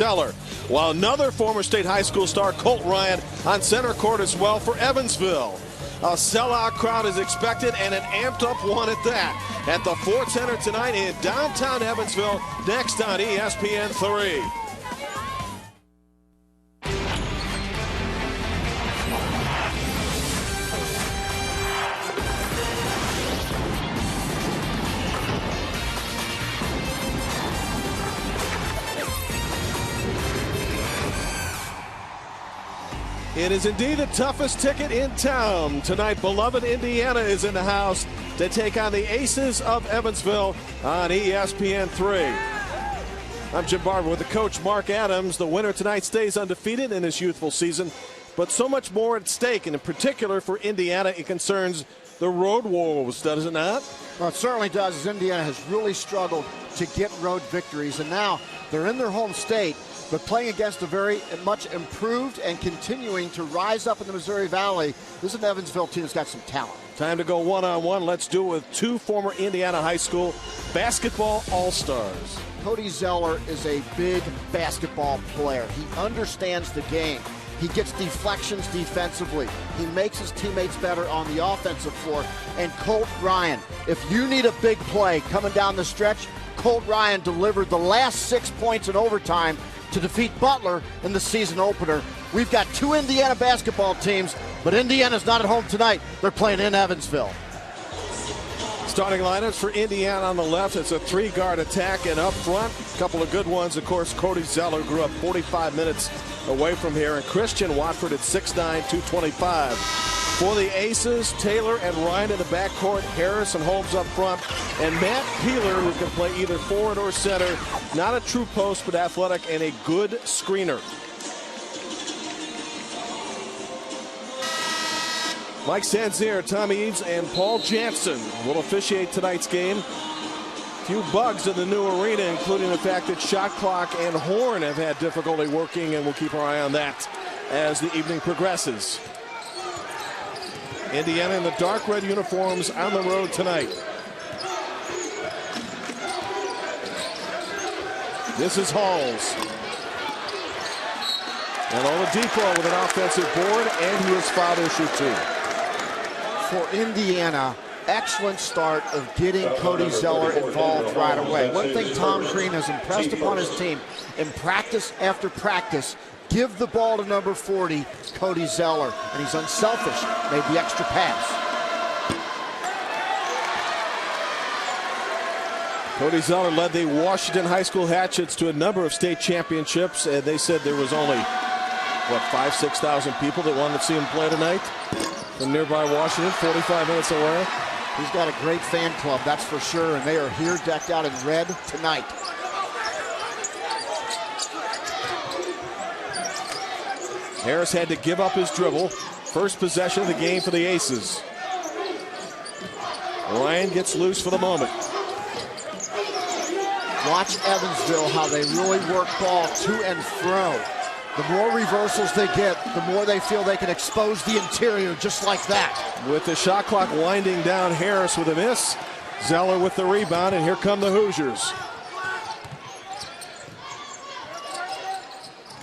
Zeller, while another former state high school star, Colt Ryan, on center court as well for Evansville. A sellout crowd is expected, and an amped-up one at that, at the Ford Center tonight in downtown Evansville, next on ESPN 3. It is indeed the toughest ticket in town. Tonight, beloved Indiana is in the house to take on the Aces of Evansville on ESPN 3. I'm Jim Barber with the coach, Mark Adams. The winner tonight stays undefeated in his youthful season, but so much more at stake, and in particular for Indiana, it concerns the road woes, does it not? Well, it certainly does, as Indiana has really struggled to get road victories, and now they're in their home state, but playing against a very much improved and continuing to rise up in the Missouri Valley. This is an Evansville team that's got some talent. Time to go one-on-one. Let's do it with two former Indiana high school basketball all-stars. Cody Zeller is a big basketball player. He understands the game. He gets deflections defensively. He makes his teammates better on the offensive floor. And Colt Ryan, if you need a big play coming down the stretch, Colt Ryan delivered the last 6 points in overtime to defeat Butler in the season opener. We've got two Indiana basketball teams, but Indiana's not at home tonight. They're playing in Evansville. Starting lineups for Indiana on the left. It's a three-guard attack, and up front, a couple of good ones. Of course, Cody Zeller grew up 45 minutes away from here, and Christian Watford at 6'9", 225. For the Aces, Taylor and Ryan in the backcourt, Harris and Holmes up front, and Matt Peeler, who can play either forward or center. Not a true post, but athletic and a good screener. Mike Sanzier, Tommy Eaves, and Paul Jansen will officiate tonight's game. A few bugs in the new arena, including the fact that shot clock and horn have had difficulty working, and we'll keep our eye on that as the evening progresses. Indiana in the dark red uniforms on the road tonight. This is Halls. And Oladipo with an offensive board, and he is fouled issue 2. For Indiana, excellent start of getting Cody Zeller involved right away. One thing Tom Green has impressed upon his team in practice after practice, give the ball to number 40, Cody Zeller, and he's unselfish, made the extra pass. Cody Zeller led the Washington High School Hatchets to a number of state championships, and they said there was only, what, 5,000 to 6,000 people that wanted to see him play tonight from nearby Washington, 45 minutes away. He's got a great fan club, that's for sure, and they are here decked out in red tonight. Harris had to give up his dribble. First possession of the game for the Aces. Ryan gets loose for the moment. Watch Evansville, how they really work ball to and fro. The more reversals they get, the more they feel they can expose the interior just like that. With the shot clock winding down, Harris with a miss. Zeller with the rebound, and here come the Hoosiers.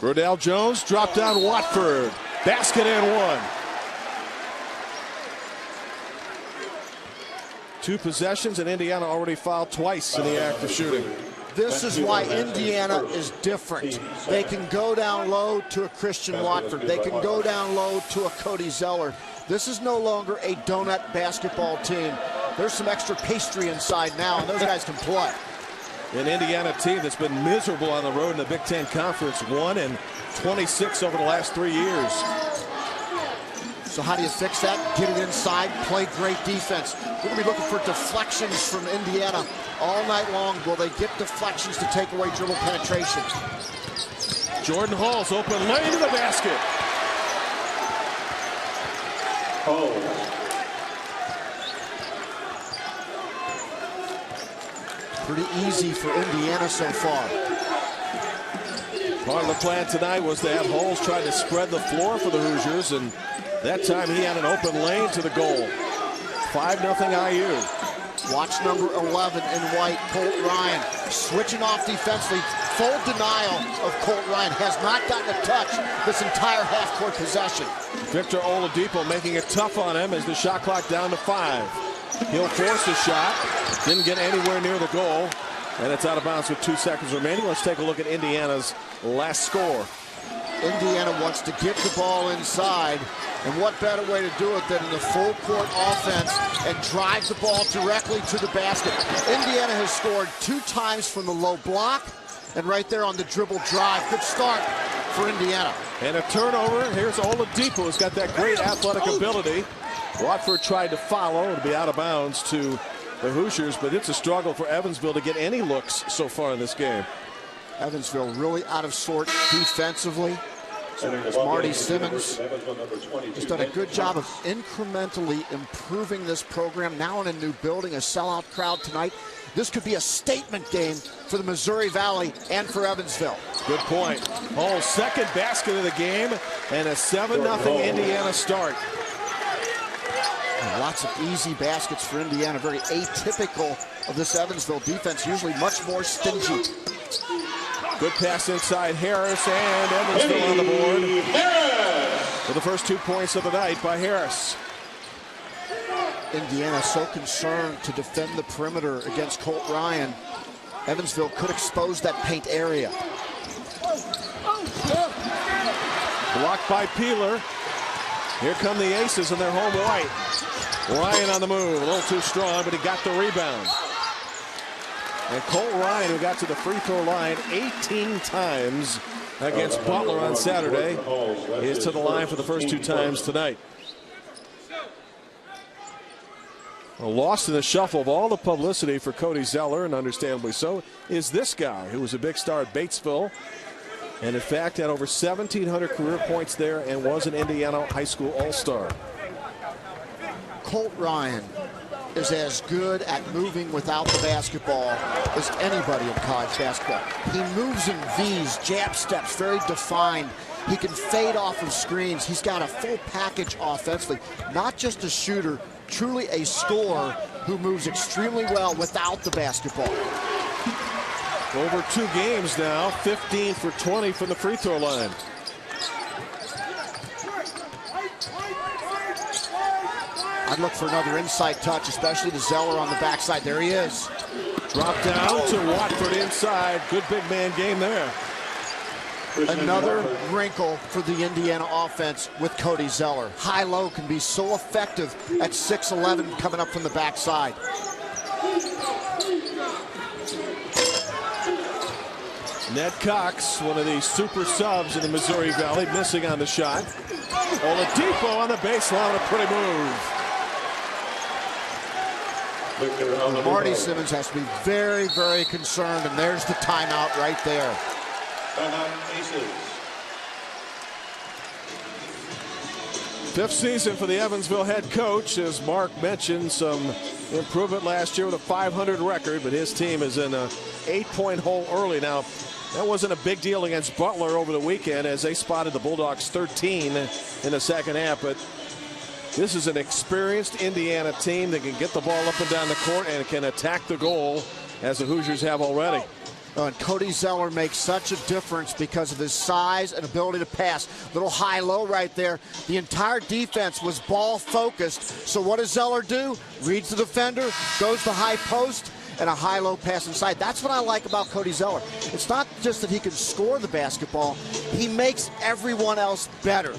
Rodell Jones dropped down Watford. Basket and one. 2 possessions, and Indiana already fouled twice in the act of shooting. This is why Indiana is different. They can go down low to a Christian Watford. They can go down low to a Cody Zeller. This is no longer a donut basketball team. There's some extra pastry inside now, and those guys can play. An Indiana team that's been miserable on the road in the Big Ten Conference, 1-26 over the last 3 years. So how do you fix that? Get it inside, play great defense. We're going to be looking for deflections from Indiana all night long. Will they get deflections to take away dribble penetration? Jordan Hall's open lane to the basket. Pretty easy for Indiana so far. Part of the plan tonight was to have Halls try to spread the floor for the Hoosiers, and that time he had an open lane to the goal. 5-0 IU. Watch number 11 in white, Colt Ryan, switching off defensively. Full denial of Colt Ryan. Has not gotten a touch this entire half-court possession. Victor Oladipo making it tough on him as the shot clock down to 5. He'll force a shot. Didn't get anywhere near the goal. And it's out of bounds with 2 seconds remaining. Let's take a look at Indiana's last score. Indiana wants to get the ball inside, and what better way to do it than in the full court offense and drive the ball directly to the basket. Indiana has scored 2 times from the low block and right there on the dribble drive. Good start for Indiana. And a turnover. Here's Oladipo, who's got that great athletic ability. Watford tried to follow. It'll be out of bounds to the Hoosiers, but it's a struggle for Evansville to get any looks so far in this game. Evansville really out of sort defensively. So Marty Simmons has done a good job of incrementally improving this program. Now in a new building, a sellout crowd tonight. This could be a statement game for the Missouri Valley and for Evansville. Good point. Hall's second basket of the game and a 7-0 Indiana start. And lots of easy baskets for Indiana. Very atypical of this Evansville defense. Usually much more stingy. Good pass inside Harris, and Evansville on the board for the first 2 points of the night by Harris. Indiana so concerned to defend the perimeter against Colt Ryan. Evansville could expose that paint area. Blocked by Peeler. Here come the Aces in their home white. Ryan on the move, a little too strong, but he got the rebound. And Colt Ryan, who got to the free throw line 18 times against Butler on Saturday, is to the line for the first 2 times tonight. Well, lost in the shuffle of all the publicity for Cody Zeller, and understandably so, is this guy who was a big star at Batesville. And in fact had over 1,700 career points there and was an Indiana high school all-star. Colt Ryan is as good at moving without the basketball as anybody in college basketball. He moves in V's, jab steps, very defined. He can fade off of screens. He's got a full package offensively. Not just a shooter, truly a scorer who moves extremely well without the basketball. Over 2 games now, 15 for 20 from the free throw line. I'd look for another inside touch, especially to Zeller on the backside. There he is. Drop down to Watford inside. Good big man game there. Another wrinkle for the Indiana offense with Cody Zeller. High-low can be so effective at 6'11", coming up from the backside. Ned Cox, one of these super subs in the Missouri Valley, missing on the shot. Oladipo on the baseline, a pretty move. Marty Simmons has to be very, very concerned, and there's the timeout right there. Fifth season for the Evansville head coach. As Mark mentioned, some improvement last year with a 500 record, but his team is in a 8-point hole early. Now, that wasn't a big deal against Butler over the weekend as they spotted the Bulldogs 13 in the second half, but this is an experienced Indiana team that can get the ball up and down the court and can attack the goal as the Hoosiers have already. And Cody Zeller makes such a difference because of his size and ability to pass. Little high-low right there. The entire defense was ball focused. So what does Zeller do? Reads the defender, goes to high post, and a high-low pass inside. That's what I like about Cody Zeller. It's not just that he can score the basketball. He makes everyone else better.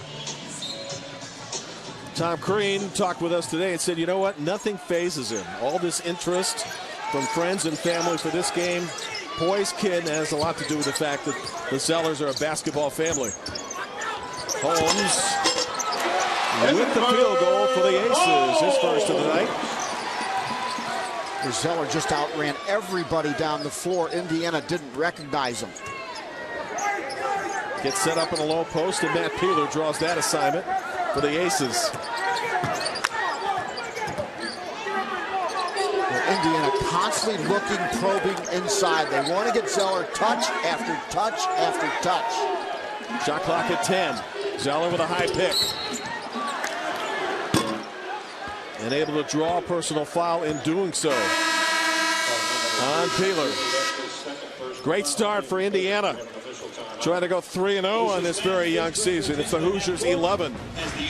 Tom Crean talked with us today and said, you know what? Nothing phases him. All this interest from friends and family for this game. Poised kid has a lot to do with the fact that the Zellers are a basketball family. Holmes with the field goal for the Aces, his first of the night. Zeller just outran everybody down the floor. Indiana didn't recognize him. Gets set up in a low post, and Matt Peeler draws that assignment for the Aces. Indiana constantly looking, probing inside. They want to get Zeller touch after touch after touch. Shot clock at 10. Zeller with a high pick. and able to draw a personal foul in doing so on Peeler. Great start for Indiana. Trying to go 3-0 on this very young season. It's the Hoosiers 11,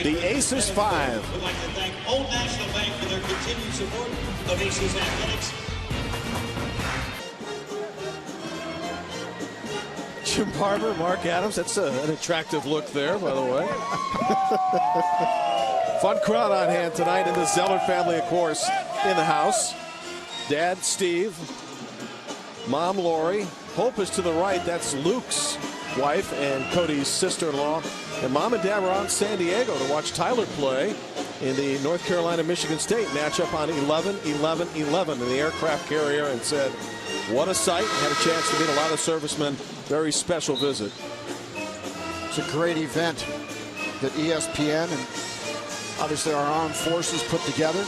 the Aces 5. We'd like to thank Old National Bank for their continued support of Aces Athletics. Jim Barber, Mark Adams. That's an attractive look there, by the way. Fun crowd on hand tonight, and the Zeller family, of course, in the house. Dad, Steve. Mom, Lori. Hope is to the right. That's Luke's wife and Cody's sister-in-law. And Mom and Dad were out in San Diego to watch Tyler play in the North Carolina-Michigan State matchup on 11-11-11 in the aircraft carrier, and said, what a sight. Had a chance to meet a lot of servicemen. Very special visit. It's a great event that ESPN and obviously our armed forces put together.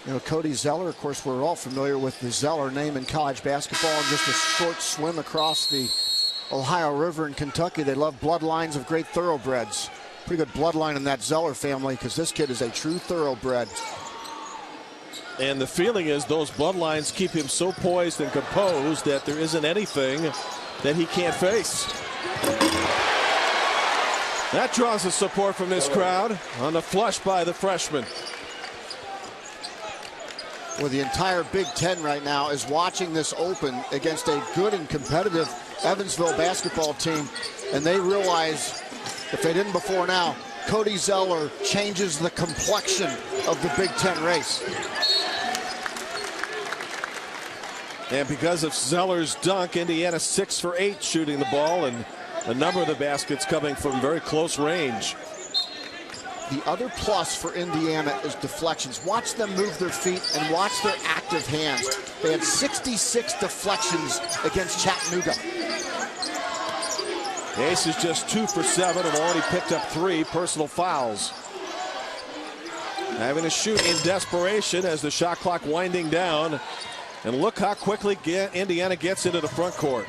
You know, Cody Zeller, of course, we're all familiar with the Zeller name in college basketball, and just a short swim across the Ohio River in Kentucky. They love bloodlines of great thoroughbreds. Pretty good bloodline in that Zeller family, because this kid is a true thoroughbred. And the feeling is those bloodlines keep him so poised and composed that there isn't anything that he can't face. That draws the support from this crowd on the flush by the freshman. Well, the entire Big Ten right now is watching this open against a good and competitive Evansville basketball team, and they realize, if they didn't before now, Cody Zeller changes the complexion of the Big Ten race. And because of Zeller's dunk, Indiana 6 for 8 shooting the ball, and a number of the baskets coming from very close range. The other plus for Indiana is deflections. Watch them move their feet and watch their active hands. They had 66 deflections against Chattanooga. The Aces just 2 for 7, have already picked up 3 personal fouls. Having to shoot in desperation as the shot clock winding down. And look how quickly Indiana gets into the front court.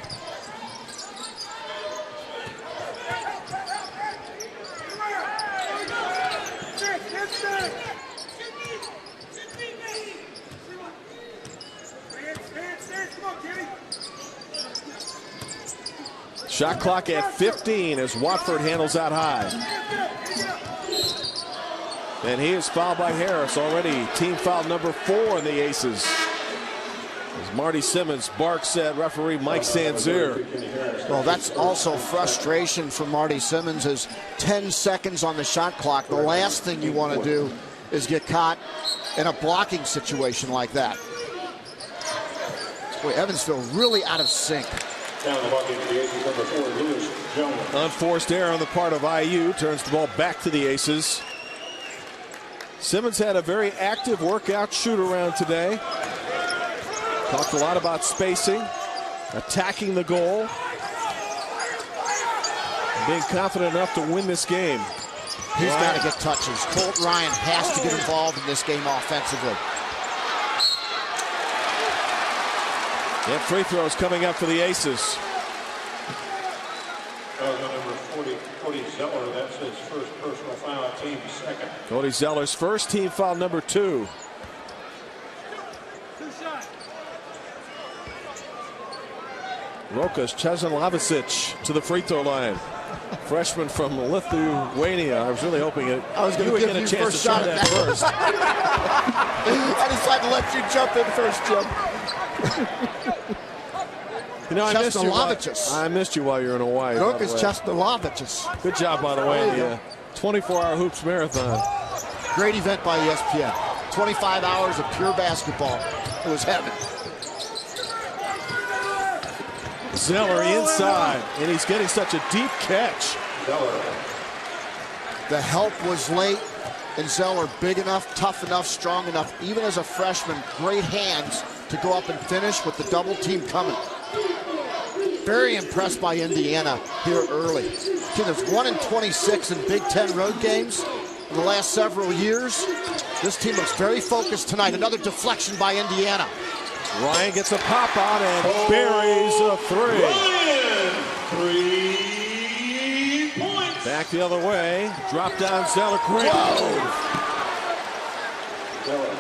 Shot clock at 15 as Watford handles out high. And he is fouled by Harris, already team foul number 4 in the Aces. As Marty Simmons barks at referee Mike Sanzier. Well, that's also frustration for Marty Simmons, is 10 seconds on the shot clock. The last thing you want to do is get caught in a blocking situation like that. Boy, Evansville really out of sync. Unforced error on the part of IU turns the ball back to the Aces. Simmons had a very active workout shoot around today. Talked a lot about spacing, attacking the goal, and being confident enough to win this game. He's got to get touches. Colt Ryan has to get involved in this game offensively. And free throws coming up for the Aces. Number 40, Cody Zeller, that's his first personal foul, team second. Cody Zeller's first, team foul number 2. Rokas Chesnlavicic to the free throw line. Freshman from Lithuania. I was really hoping you would get a chance to shot that first. I decided to let you jump in first, Jim. You know, I missed you while you were in Hawaii. Rokas Chesnlavicic. Good job, by the way, in the 24-hour Hoops Marathon. Great event by ESPN. 25 hours of pure basketball. It was heaven. Zeller inside, and he's getting such a deep catch. The help was late, and Zeller big enough, tough enough, strong enough, even as a freshman, great hands to go up and finish with the double team coming. Very impressed by Indiana here early. Team that's 1-26 in Big Ten road games in the last several years. This team looks very focused tonight. Another deflection by Indiana. Ryan gets a pop out and buries a 3. Ryan, 3 points. Back the other way. Drop down Zeller. Great move. Zeller.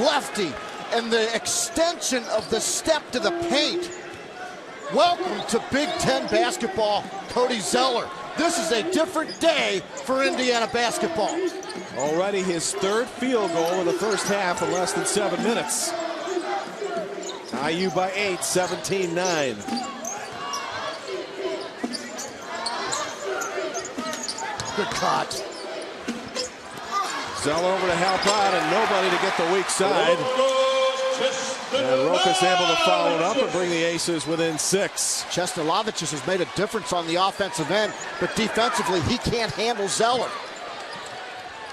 Lefty, and the extension of the step to the paint. Welcome to Big Ten basketball, Cody Zeller. This is a different day for Indiana basketball. Already his third field goal in the first half in less than 7 minutes. IU by 8, 17-9. Good cut. Zeller over to help out, and nobody to get the weak side. And Rokas able to follow it up and bring the Aces within 6. Chesnolavicius has made a difference on the offensive end, but defensively he can't handle Zeller.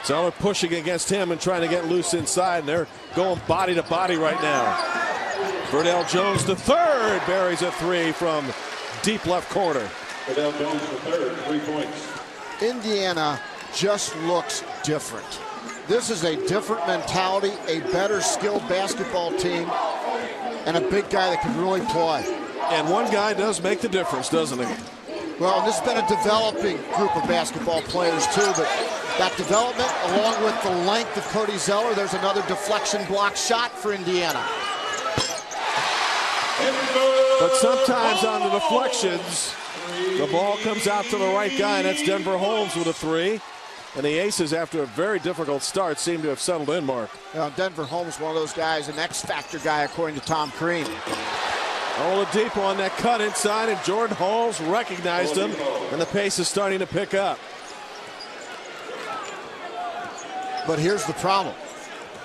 Zeller pushing against him and trying to get loose inside, and they're going body to body right now. Verdell Jones the third buries a 3 from deep left corner. Verdell Jones the third, 3 points. Indiana just looks different. This is a different mentality, a better skilled basketball team, and a big guy that can really play. And one guy does make the difference, doesn't he? Well, this has been a developing group of basketball players too, but that development, along with the length of Cody Zeller, there's another deflection block shot for Indiana. But sometimes on the deflections, the ball comes out to the right guy, and that's Denver Holmes with a 3. And the Aces, after a very difficult start, seem to have settled in, Mark. Denver Holmes, one of those guys, an X-factor guy, according to Tom Crean. Oladipo on that cut inside, and Jordan Halls recognized him, and the pace is starting to pick up. But here's the problem.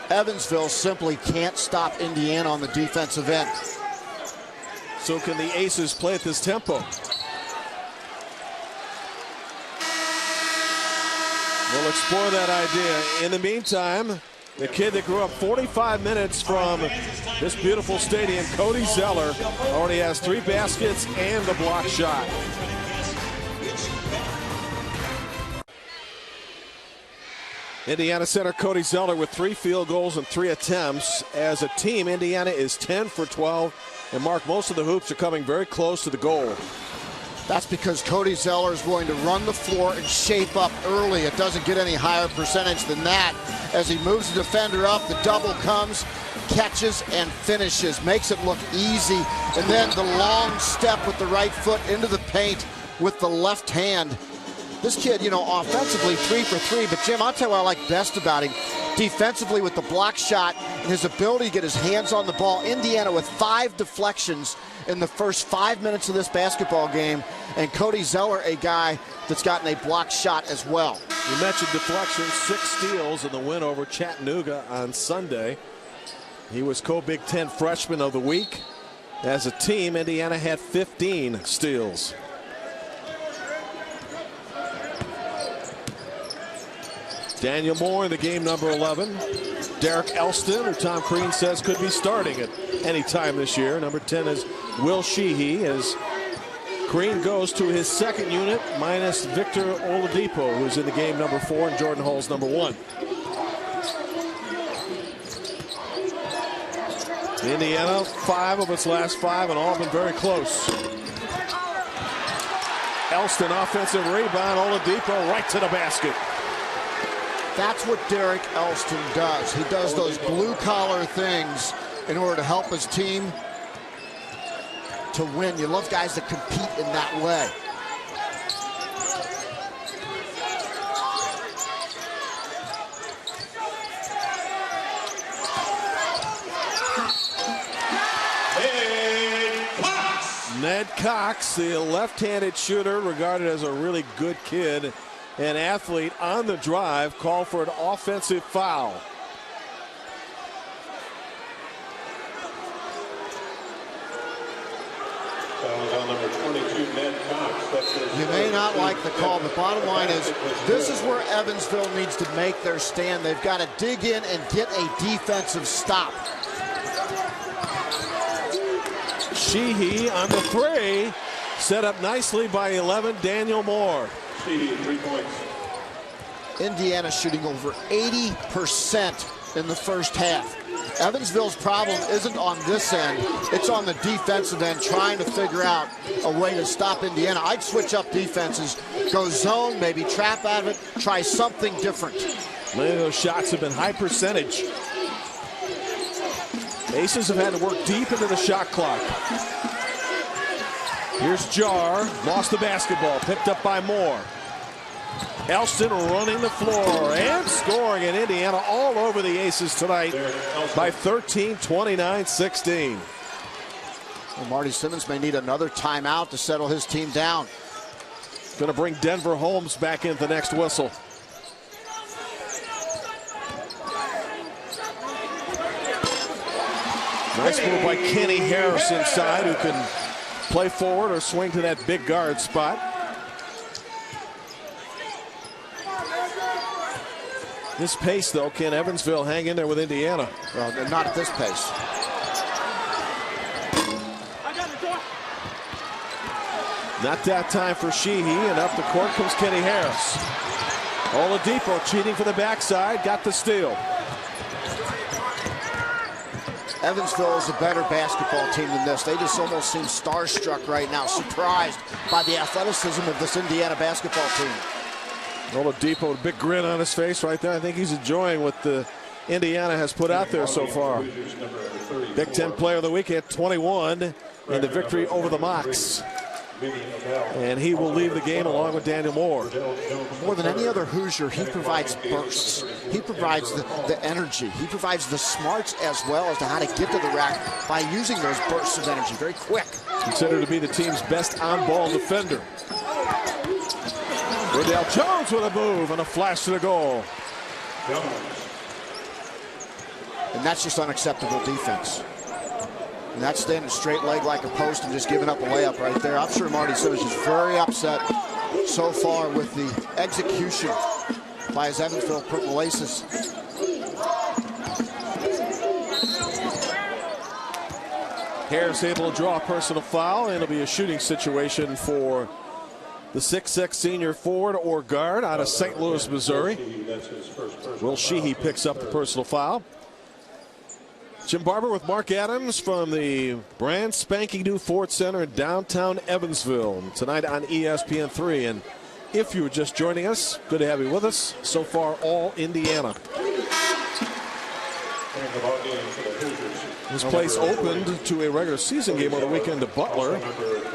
Evansville simply can't stop Indiana on the defensive end. So can the Aces play at this tempo? We'll explore that idea. In the meantime, the kid that grew up 45 minutes from this beautiful stadium, Cody Zeller, already has 3 baskets and a block shot. Indiana center Cody Zeller with 3 field goals and 3 attempts. As a team, Indiana is 10 for 12. And Mark, most of the hoops are coming very close to the goal. That's because Cody Zeller is going to run the floor and shape up early. It doesn't get any higher percentage than that. As he moves the defender up, the double comes, catches, and finishes. Makes it look easy. And then the long step with the right foot into the paint with the left hand. This kid, offensively 3 for 3. But, Jim, I'll tell you what I like best about him. Defensively with the block shot and his ability to get his hands on the ball. Indiana with 5 deflections in the first 5 minutes of this basketball game. And Cody Zeller, a guy that's gotten a block shot as well. You mentioned deflections, 6 steals in the win over Chattanooga on Sunday. He was co-Big Ten Freshman of the Week. As a team, Indiana had 15 steals. Daniel Moore in the game, number 11. Derek Elston, who Tom Crean says could be starting at any time this year. Number 10 is Will Sheehy, as Crean goes to his second unit, minus Victor Oladipo, who's in the game, number 4, and Jordan Hall's number 1. Indiana, 5 of its last 5, and all have been very close. Elston, offensive rebound. Oladipo right to the basket. That's what Derek Elston does. He does those blue-collar things in order to help his team to win. You love guys that compete in that way. Ned Cox, the left-handed shooter, regarded as a really good kid and athlete, on the drive, called for an offensive foul. On number 22, Ned Cox. You may not like the call. The bottom line is this is where Evansville needs to make their stand. They've got to dig in and get a defensive stop. Sheehy on the 3, set up nicely by 11, Daniel Moore. Sheehy, 3 points. Indiana shooting over 80% in the first half. Evansville's problem isn't on this end. It's on the defensive end, trying to figure out a way to stop Indiana. I'd switch up defenses, go zone, maybe trap out of it, try something different. Many of those shots have been high percentage. Aces have had to work deep into the shot clock. Here's Jar, lost the basketball, picked up by Moore. Elston running the floor and scoring, and Indiana all over the Aces tonight by 13, 29, 16. Well, Marty Simmons may need another timeout to settle his team down. Going to bring Denver Holmes back in the next whistle. Nice move by Kenny Harris inside, who can play forward or swing to that big guard spot. This pace, though, can Evansville hang in there with Indiana? Well, not at this pace. Not that time for Sheehy, and up the court comes Kenny Harris. Oladipo cheating for the backside, got the steal. Evansville is a better basketball team than this. They just almost seem starstruck right now, surprised by the athleticism of this Indiana basketball team. Oladipo, a big grin on his face right there. I think he's enjoying what the Indiana has put out there so far. Big Ten Player of the Week at 21 in the victory over the Mocs. And he will leave the game along with Daniel Moore. More than any other Hoosier, he provides bursts. He provides the energy. He provides the smarts as well as to how to get to the rack by using those bursts of energy very quick. Considered to be the team's best on-ball defender. Riddell Jones with a move and a flash to the goal. And that's just unacceptable defense. And that's standing straight leg like a post and just giving up a layup right there. I'm sure Marty Simmons is very upset so far with the execution by his Evansville Purple Aces. Harris able to draw a personal foul, and it'll be a shooting situation for the 6'6" senior forward or guard out of St. Louis, Missouri. Will Sheehy picks up the personal foul. Jim Barber with Mark Adams from the brand spanking new Ford Center in downtown Evansville tonight on ESPN3. And if you were just joining us, good to have you with us. So far, all Indiana. This place opened to a regular season game on the weekend to Butler.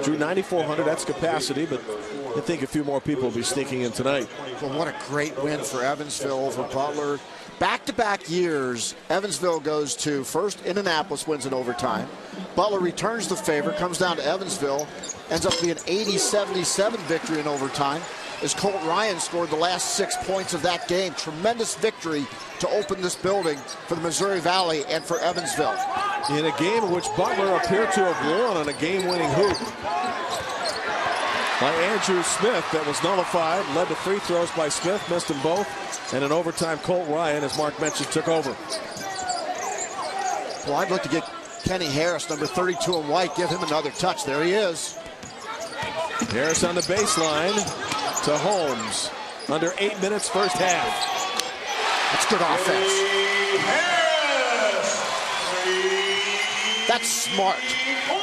Drew 9,400, that's capacity, but I think a few more people will be sneaking in tonight. Well, what a great win for Evansville over Butler. Back-to-back years, Evansville goes to first Indianapolis, wins in overtime. Butler returns the favor, comes down to Evansville, ends up being an 80-77 victory in overtime as Colt Ryan scored the last 6 points of that game. Tremendous victory to open this building for the Missouri Valley and for Evansville. In a game in which Butler appeared to have won on a game-winning hoop by Andrew Smith that was nullified, led to free throws by Smith, missed them both, and in overtime Colt Ryan, as Mark mentioned, took over. Well, I'd like to get Kenny Harris, number 32 in white, give him another touch. There he is. Harris on the baseline to Holmes. Under 8 minutes, first half. That's good offense. That's smart.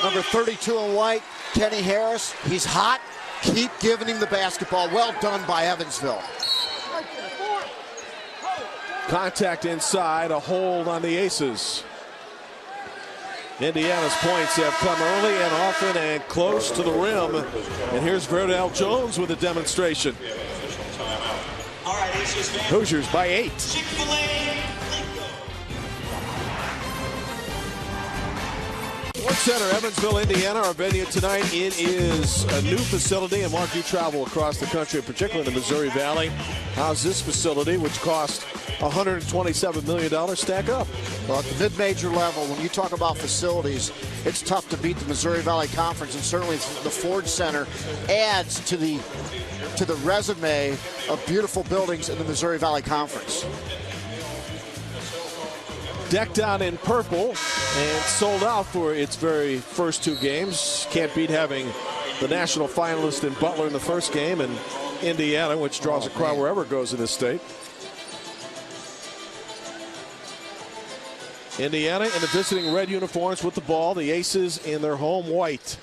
Number 32 in white, Kenny Harris. He's hot. Keep giving him the basketball. Well done by Evansville. Contact inside, a hold on the Aces. Indiana's points have come early and often and close to the rim. And here's Verdell Jones with a demonstration. Hoosiers by 8. Ford Center, Evansville, Indiana, our venue tonight. It is a new facility, and Mark, you travel across the country, particularly in the Missouri Valley. How's this facility, which cost $127 million, stack up? Well, at the mid-major level, when you talk about facilities, it's tough to beat the Missouri Valley Conference, and certainly the Ford Center adds to the resume of beautiful buildings in the Missouri Valley Conference. Decked out in purple and sold out for its very first 2 games. Can't beat having the national finalist in Butler in the first game and Indiana, which draws a crowd wherever it goes in this state. Indiana in the visiting red uniforms with the ball. The Aces in their home white.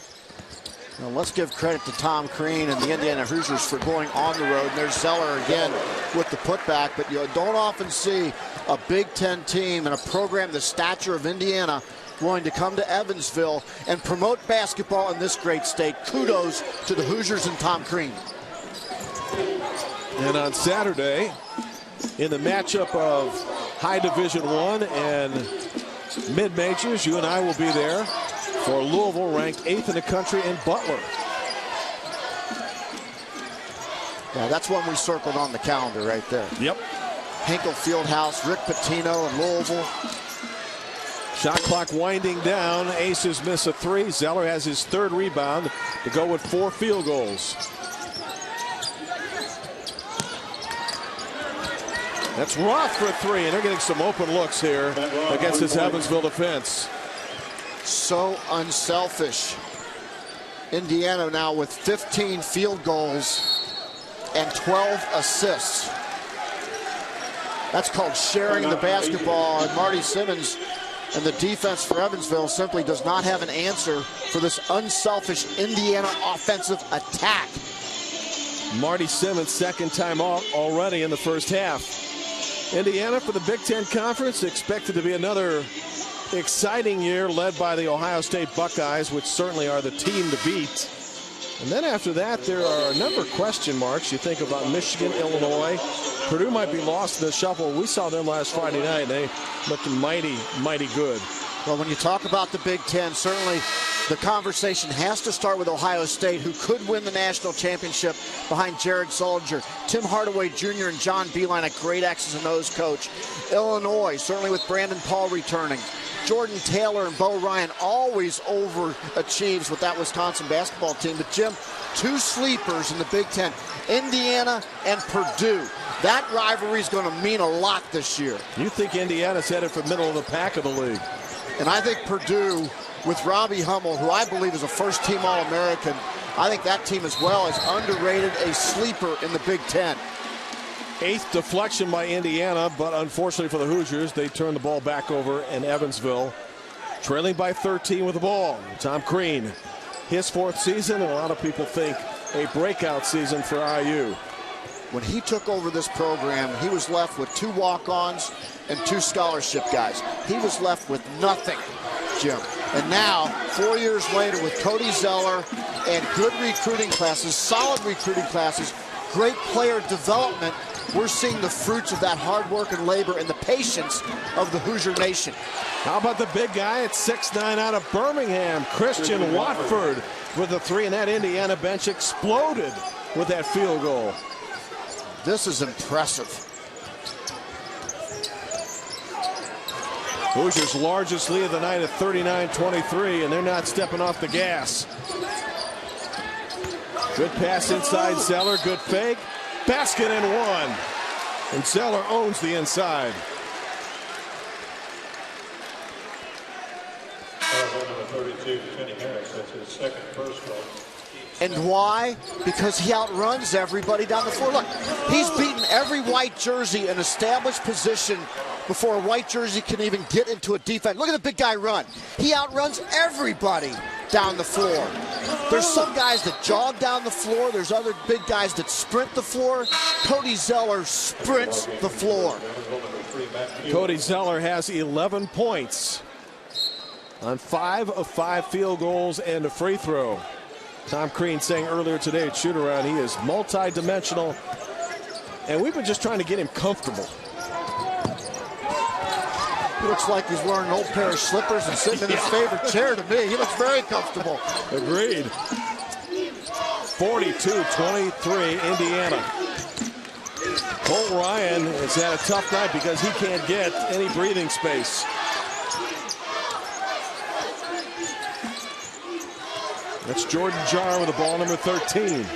Now let's give credit to Tom Crean and the Indiana Hoosiers for going on the road. And there's Zeller again with the putback. But you don't often see a Big Ten team and a program the stature of Indiana willing to come to Evansville and promote basketball in this great state. Kudos to the Hoosiers and Tom Crean. And on Saturday, in the matchup of High Division I and mid-majors, you and I will be there for Louisville, ranked 8th in the country, in Butler. Yeah, that's one we circled on the calendar right there. Yep. Hinkle Fieldhouse, Rick Pitino in Louisville. Shot clock winding down. Aces miss a three. Zeller has his third rebound to go with 4 field goals. That's Roth for 3, and they're getting some open looks here against this Evansville defense. So unselfish. Indiana now with 15 field goals and 12 assists. That's called sharing the basketball, and Marty Simmons and the defense for Evansville simply does not have an answer for this unselfish Indiana offensive attack. Marty Simmons, second time out already in the first half. Indiana for the Big Ten Conference, expected to be another exciting year led by the Ohio State Buckeyes, which certainly are the team to beat. And then after that, there are a number of question marks. You think about Michigan, Illinois. Purdue might be lost in the shuffle. We saw them last Friday night. They looked mighty, mighty good. Well, when you talk about the Big Ten, certainly the conversation has to start with Ohio State, who could win the national championship behind Jared Sullinger. Tim Hardaway Jr. and John Beilein, a great X's and O's coach. Illinois, certainly with Brandon Paul returning. Jordan Taylor and Bo Ryan always overachieves with that Wisconsin basketball team. But Jim, 2 sleepers in the Big Ten, Indiana and Purdue. That rivalry is going to mean a lot this year. You think Indiana's headed for middle of the pack of the league? And I think Purdue, with Robbie Hummel, who I believe is a first-team All-American, I think that team as well is underrated, a sleeper in the Big Ten. 8th deflection by Indiana, but unfortunately for the Hoosiers, they turn the ball back over in Evansville, trailing by 13 with the ball. Tom Crean, his 4th season, and a lot of people think a breakout season for IU. When he took over this program, he was left with 2 walk-ons and 2 scholarship guys. He was left with nothing, Jim. And now, 4 years later, with Cody Zeller and good recruiting classes, solid recruiting classes, great player development, we're seeing the fruits of that hard work and labor and the patience of the Hoosier Nation. How about the big guy at 6'9" out of Birmingham, Christian Watford with a 3, and that Indiana bench exploded with that field goal. This is impressive. Hoosiers' largest lead of the night at 39-23, and they're not stepping off the gas. Good pass inside Zeller, good fake. Basket and 1. And Zeller owns the inside. Number 32, Kenny Harris, that's his 2nd personal. And why? Because he outruns everybody down the floor. Look, he's beaten every white jersey in established position before a white jersey can even get into a defense. Look at the big guy run. He outruns everybody down the floor. There's some guys that jog down the floor. There's other big guys that sprint the floor. Cody Zeller sprints the floor. Cody Zeller has 11 points on 5 of 5 field goals and a free throw. Tom Crean saying earlier today at shoot-around, he is multi-dimensional, and we've been just trying to get him comfortable. He looks like he's wearing an old pair of slippers and sitting in his favorite chair to me. He looks very comfortable. Agreed. 42-23, Indiana. Colt Ryan has had a tough night because he can't get any breathing space. That's Jordan Jarr with the ball, number 13.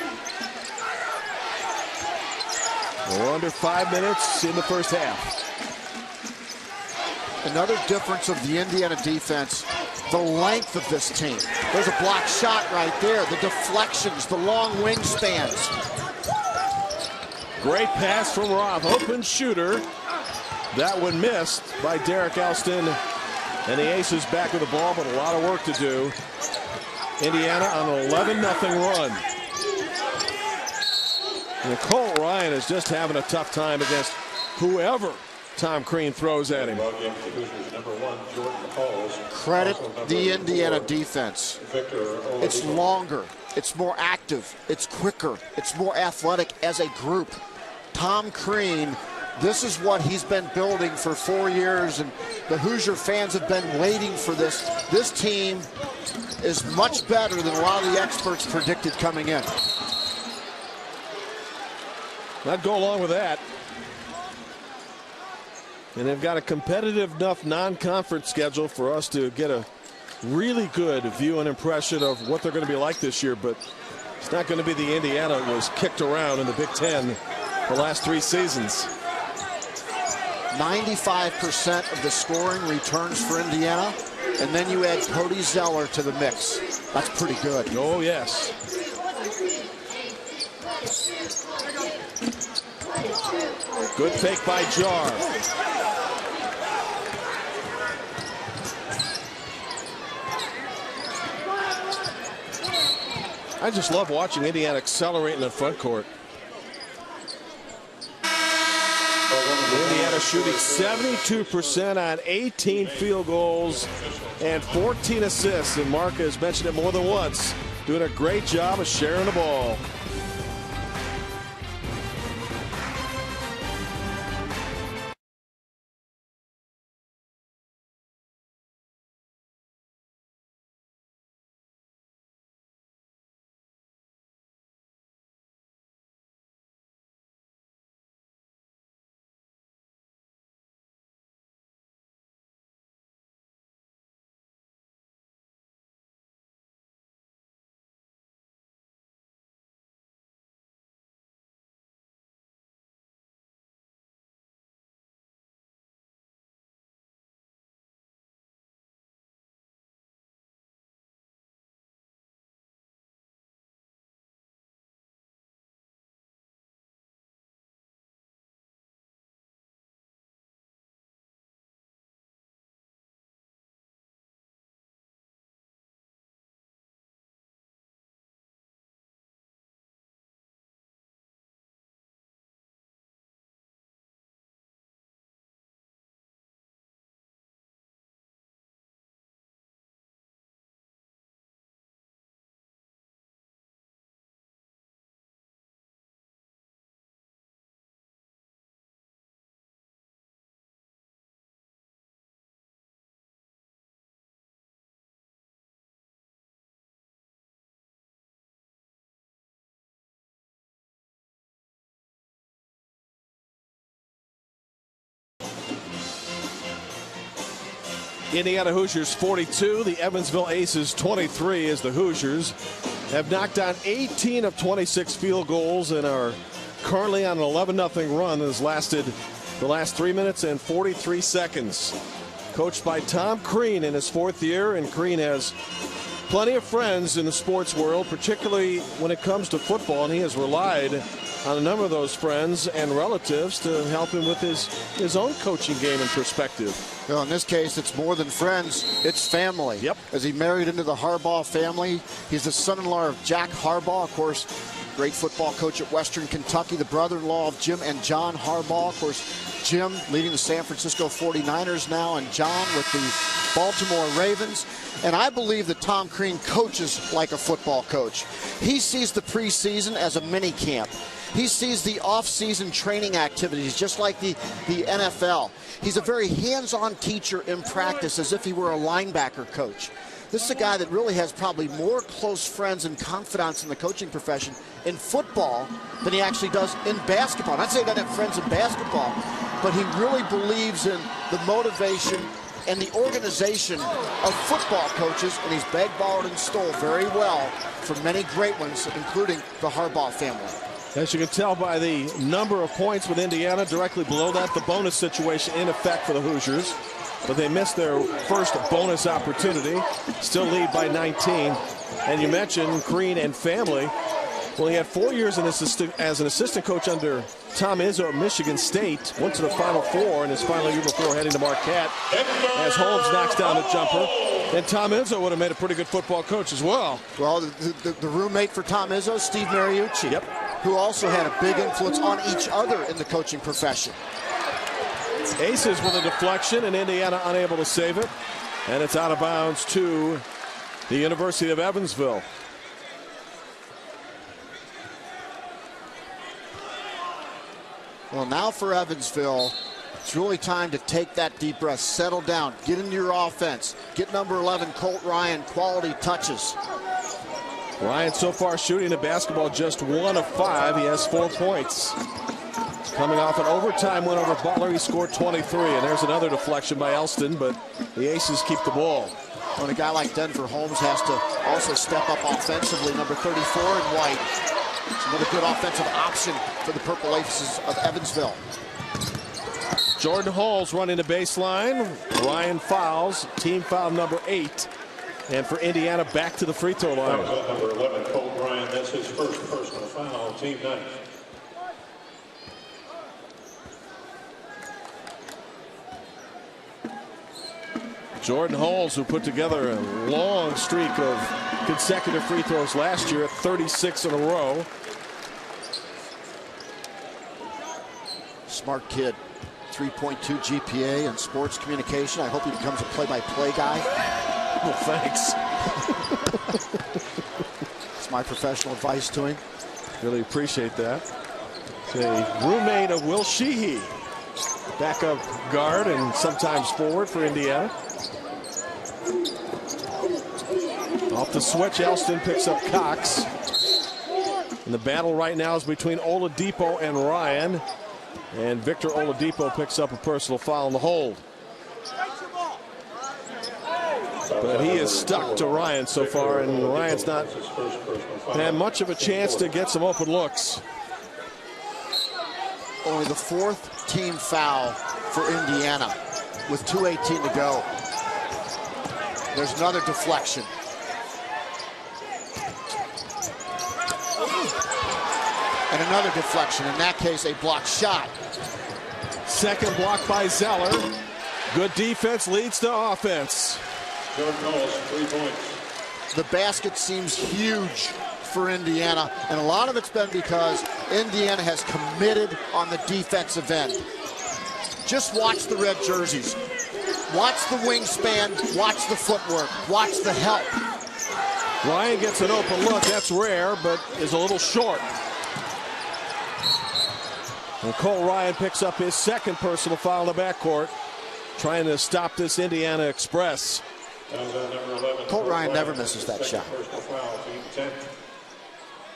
We're under 5 minutes in the first half. Another difference of the Indiana defense, the length of this team. There's a block shot right there. The deflections, the long wingspans. Great pass from Roth. Open shooter. That one missed by Derek Alston And the Aces back with the ball, but a lot of work to do. Indiana on an 11-0 run. And Colt Ryan is just having a tough time against whoever Tom Crean throws at him. Credit the Indiana defense. It's longer, it's more active, it's quicker, it's more athletic as a group. Tom Crean, this is what he's been building for 4 years, and the Hoosier fans have been waiting for this. This team is much better than a lot of the experts predicted coming in. I'd go along with that. And they've got a competitive enough non-conference schedule for us to get a really good view and impression of what they're going to be like this year. But it's not going to be the Indiana that was kicked around in the Big Ten the last 3 seasons. 95% of the scoring returns for Indiana, and then you add Cody Zeller to the mix. That's pretty good. Oh, yes. Good fake by Jar. I just love watching Indiana accelerate in the front court. Indiana shooting 72% on 18 field goals and 14 assists. And Mark has mentioned it more than once. Doing a great job of sharing the ball. Indiana Hoosiers 42, the Evansville Aces 23, as the Hoosiers have knocked down 18 of 26 field goals and are currently on an 11-0 run that has lasted the last 3 minutes and 43 seconds. Coached by Tom Crean in his 4th year, and Crean has plenty of friends in the sports world, particularly when it comes to football, and he has relied on a number of those friends and relatives to help him with his own coaching game and perspective. Well, in this case, it's more than friends, it's family. Yep. As he married into the Harbaugh family, he's the son-in-law of Jack Harbaugh, of course, great football coach at Western Kentucky, the brother-in-law of Jim and John Harbaugh. Of course, Jim leading the San Francisco 49ers now, and John with the Baltimore Ravens. And I believe that Tom Crean coaches like a football coach. He sees the preseason as a mini camp. He sees the off-season training activities just like the NFL. He's a very hands-on teacher in practice, as if he were a linebacker coach. This is a guy that really has probably more close friends and confidants in the coaching profession in football than he actually does in basketball. I'm not saying he doesn't have friends in basketball, but he really believes in the motivation and the organization of football coaches, and he's begged, borrowed, and stole very well from many great ones, including the Harbaugh family. As you can tell by the number of points with Indiana, directly below that, the bonus situation in effect for the Hoosiers. But they missed their first bonus opportunity. Still lead by 19. And you mentioned Crean and family. Well, he had 4 years as an assistant coach under Tom Izzo at Michigan State. Went to the Final Four in his final year before heading to Marquette. As Holmes knocks down a jumper. And Tom Izzo would have made a pretty good football coach as well. Well, the roommate for Tom Izzo, Steve Mariucci, yep, who also had a big influence on each other in the coaching profession. Aces with a deflection, and Indiana unable to save it. And it's out of bounds to the University of Evansville. Well, now for Evansville, it's really time to take that deep breath, settle down, get into your offense, get number 11, Colt Ryan, quality touches. Ryan so far shooting the basketball just 1 of 5. He has 4 points. Coming off an overtime win over Butler, he scored 23. And there's another deflection by Elston, but the Aces keep the ball. When a guy like Denver Holmes has to also step up offensively, number 34 in white. It's another good offensive option for the Purple Aces of Evansville. Jordan Hall's running the baseline. Ryan fouls, team foul number 8. And for Indiana, back to the free throw line. Number 11, Colt Ryan, that's his first personal foul, team 9. Jordan Halls, who put together a long streak of consecutive free throws last year at 36 in a row. Smart kid. 3.2 GPA in sports communication. I hope he becomes a play-by-play guy. Well, thanks. It's my professional advice to him. Really appreciate that. He's a roommate of Will Sheehy, backup guard and sometimes forward for Indiana. Off the switch, Elston picks up Cox. And the battle right now is between Oladipo and Ryan. And Victor Oladipo picks up a personal foul in the hold. But he is stuck to Ryan so far, and Ryan's not had much of a chance to get some open looks. Only the 4th team foul for Indiana with 2:18 to go. There's another deflection. And another deflection, in that case a blocked shot. Second block by Zeller. Good defense leads to offense. Jordan Hall's 3 points. The basket seems huge for Indiana, and a lot of it's been because Indiana has committed on the defensive end. Just watch the red jerseys. Watch the wingspan, watch the footwork, watch the help. Ryan gets an open look, that's rare, but is a little short. And Cole Ryan picks up his second personal foul in the backcourt, trying to stop this Indiana Express. Colt Ryan never misses that shot.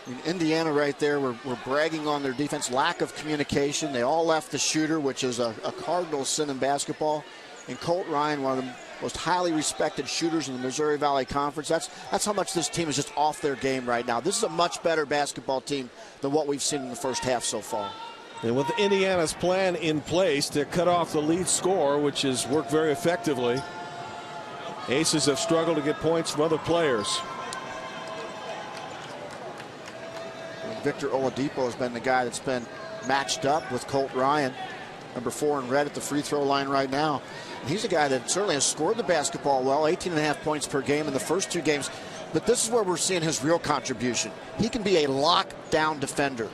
I mean, Indiana right there, we're bragging on their defense, lack of communication. They all left the shooter, which is a cardinal sin in basketball. And Colt Ryan, one of the most highly respected shooters in the Missouri Valley Conference. That's how much this team is just off their game right now. This is a much better basketball team than what we've seen in the first half so far. And with Indiana's plan in place to cut off the lead score, which has worked very effectively, Aces have struggled to get points from other players. Victor Oladipo has been the guy that's been matched up with Colt Ryan, number 4 in red at the free throw line right now. And he's a guy that certainly has scored the basketball well, 18.5 points per game in the first 2 games. But this is where we're seeing his real contribution. He can be a lockdown defender.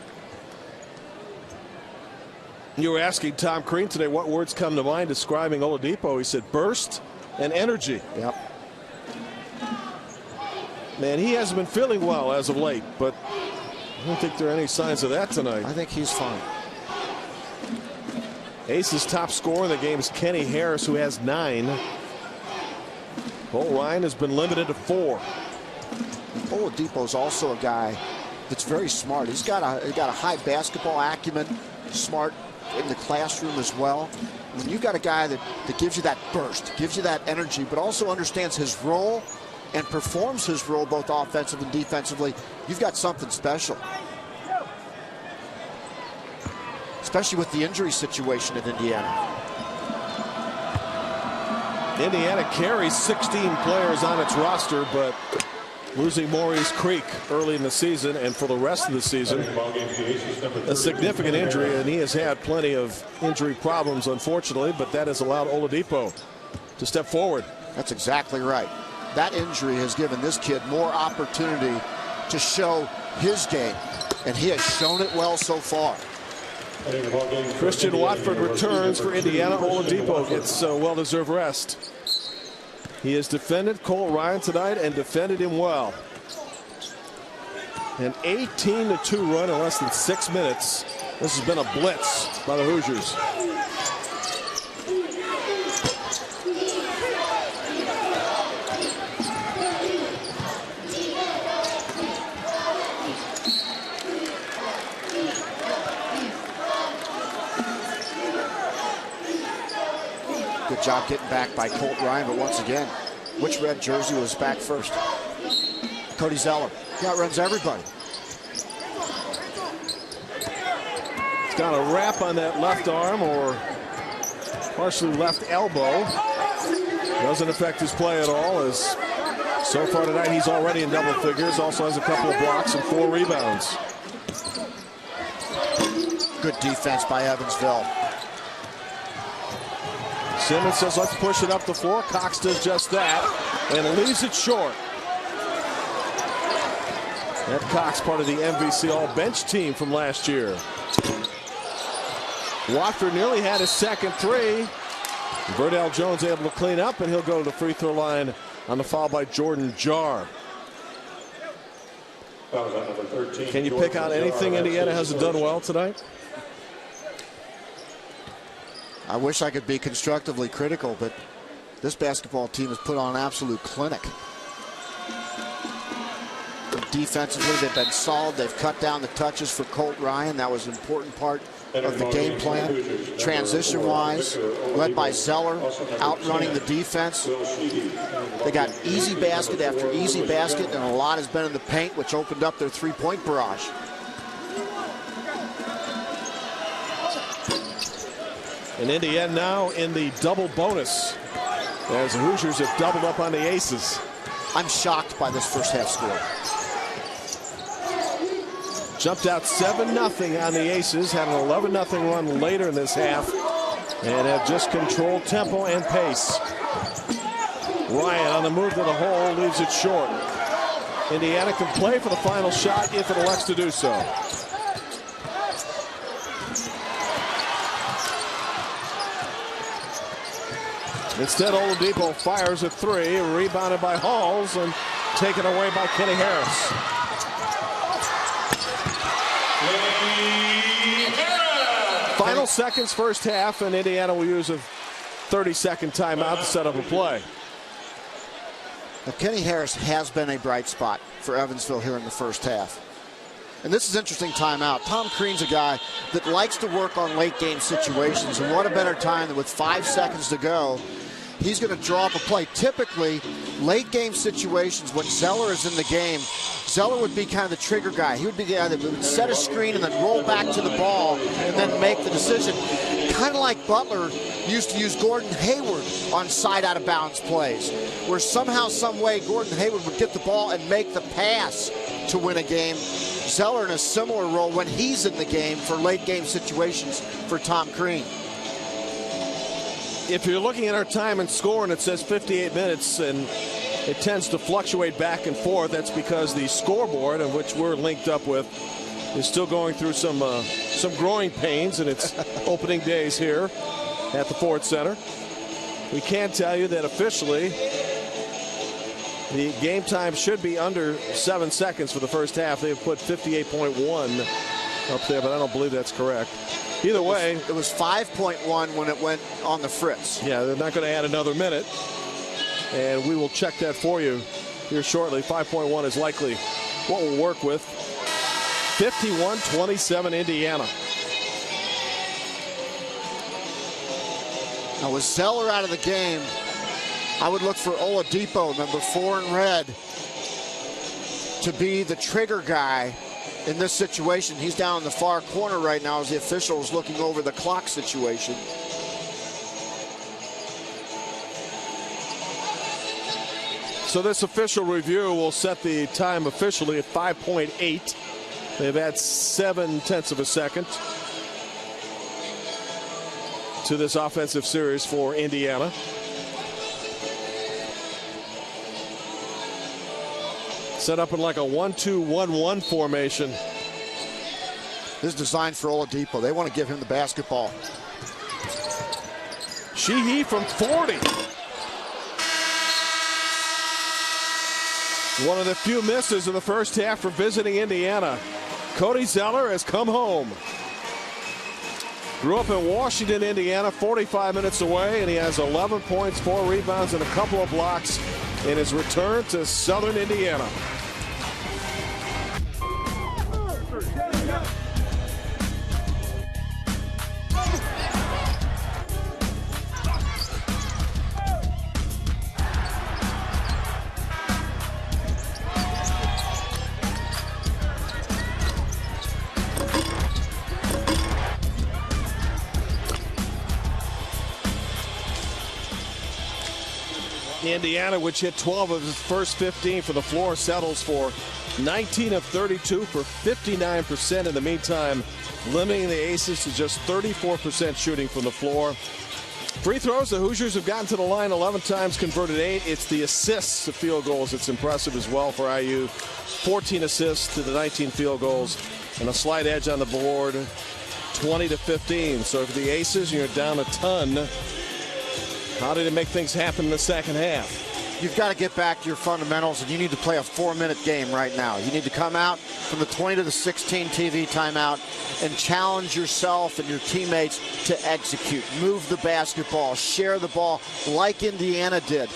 You were asking Tom Crean today what words come to mind describing Oladipo. He said burst and energy. Yep. Man, he hasn't been feeling well as of late, but I don't think there are any signs of that tonight. I think he's fine. Ace's top scorer in the game is Kenny Harris, who has 9. Cole Ryan has been limited to 4. Oladipo's also a guy that's very smart. He's got a high basketball acumen, smart in the classroom as well. When you've got a guy that gives you that burst, gives you that energy, but also understands his role and performs his role both offensively and defensively, you've got something special. Especially with the injury situation at Indiana. Indiana carries 16 players on its roster, but losing Maurice Creek early in the season and for the rest of the season. A significant injury, and he has had plenty of injury problems, unfortunately, but that has allowed Oladipo to step forward. That's exactly right. That injury has given this kid more opportunity to show his game, and he has shown it well so far. Christian Watford returns for Indiana. Oladipo gets well-deserved rest. He has defended Colt Ryan tonight and defended him well. An 18-2 run in less than 6 minutes. This has been a blitz by the Hoosiers. Good job getting back by Colt Ryan, but once again, which red jersey was back first? Cody Zeller. He outruns everybody. He's got a wrap on that left arm, or partially left elbow. Doesn't affect his play at all, as so far tonight he's already in double figures. Also has a couple of blocks and 4 rebounds. Good defense by Evansville. Simmons says, let's push it up the floor. Cox does just that and leaves it short. That Cox, part of the MVC all-bench team from last year. Watford nearly had his second three. Verdell Jones able to clean up, and he'll go to the free throw line on the foul by Jordan Jarr. Can you pick out anything Indiana hasn't done well tonight? I wish I could be constructively critical, but this basketball team has put on an absolute clinic. Defensively, they've been solid. They've cut down the touches for Colt Ryan. That was an important part of the game plan. Transition-wise, led by Zeller, outrunning the defense. They got easy basket after easy basket, and a lot has been in the paint, which opened up their three-point barrage. And Indiana now in the double bonus, as the Hoosiers have doubled up on the Aces. I'm shocked by this first half score. Jumped out 7-0 on the Aces, had an 11-0 run later in this half, and have just controlled tempo and pace. Ryan on the move to the hole, leaves it short. Indiana can play for the final shot if it elects to do so. Instead, Oladipo fires a three, rebounded by Halls and taken away by Kenny Harris. Final seconds, first half, and Indiana will use a 30-second timeout to set up a play. Now, Kenny Harris has been a bright spot for Evansville here in the first half. And this is interesting timeout. Tom Crean's a guy that likes to work on late game situations, and what a better time than with 5 seconds to go, he's going to draw up a play. Typically, late game situations when Zeller is in the game, Zeller would be kind of the trigger guy. He would be the guy that would set a screen and then roll back to the ball and then make the decision. Kind of like Butler used to use Gordon Hayward on side out of bounds plays, where somehow, some way, Gordon Hayward would get the ball and make the pass to win a game. Zeller in a similar role when he's in the game for late game situations for Tom Crean. If you're looking at our time and score and it says 58 minutes and it tends to fluctuate back and forth, that's because the scoreboard, of which we're linked up with, is still going through some growing pains in its opening days here at the Ford Center. We can tell you that officially the game time should be under 7 seconds for the first half. They've put 58.1 up there, but I don't believe that's correct. Either way, it was 5.1 when it went on the fritz. Yeah, they're not going to add another minute, and we will check that for you here shortly. 5.1 is likely what we'll work with. 51-27 Indiana. Now with Zeller out of the game, I would look for Oladipo, number 4 in red, to be the trigger guy in this situation. He's down in the far corner right now as the official is looking over the clock situation. So this official review will set the time officially at 5.8. They've had 0.7 of a second to this offensive series for Indiana. Set up in like a 1-2-1-1 formation. This is designed for Oladipo. They want to give him the basketball. Sheehy from 40. One of the few misses in the first half for visiting Indiana. Cody Zeller has come home. Grew up in Washington, Indiana, 45 minutes away, and he has 11 points, 4 rebounds, and a couple of blocks in his return to Southern Indiana. Indiana, which hit 12 of his first 15 for the floor, settles for 19 of 32 for 59%. In the meantime, limiting the Aces to just 34% shooting from the floor. Free throws, the Hoosiers have gotten to the line 11 times, converted 8. It's the assists to field goals that's impressive as well for IU. 14 assists to the 19 field goals, and a slight edge on the board, 20-15. So for the Aces, you're down a ton. How did it make things happen in the second half? You've got to get back to your fundamentals, and you need to play a 4-minute game right now. You need to come out from the 20 to the 16 TV timeout and challenge yourself and your teammates to execute. Move the basketball, share the ball like Indiana did,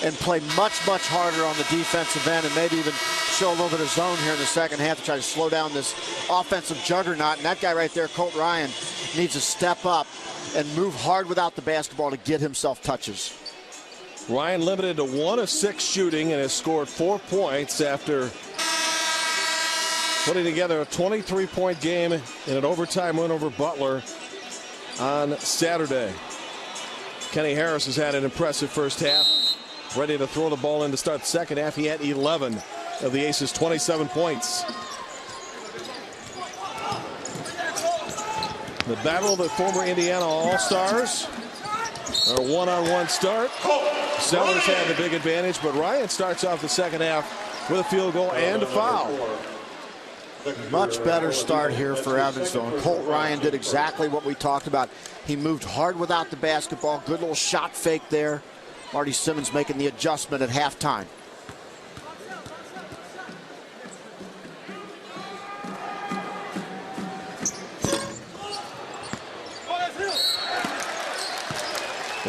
and play much, much harder on the defensive end, and maybe even show a little bit of zone here in the second half to try to slow down this offensive juggernaut. And that guy right there, Colt Ryan, needs to step up and move hard without the basketball to get himself touches. Ryan limited to 1 of 6 shooting and has scored 4 points after putting together a 23-point game in an overtime win over Butler on Saturday. Kenny Harris has had an impressive first half. Ready to throw the ball in to start the second half. He had 11 of the Aces' 27 points. The battle of the former Indiana All-Stars. A one-on-one start. Sellers had the big advantage, but Ryan starts off the second half with a field goal and a foul. Much better start here for Evansville. And Colt Ryan did exactly what we talked about. He moved hard without the basketball. Good little shot fake there. Marty Simmons making the adjustment at halftime.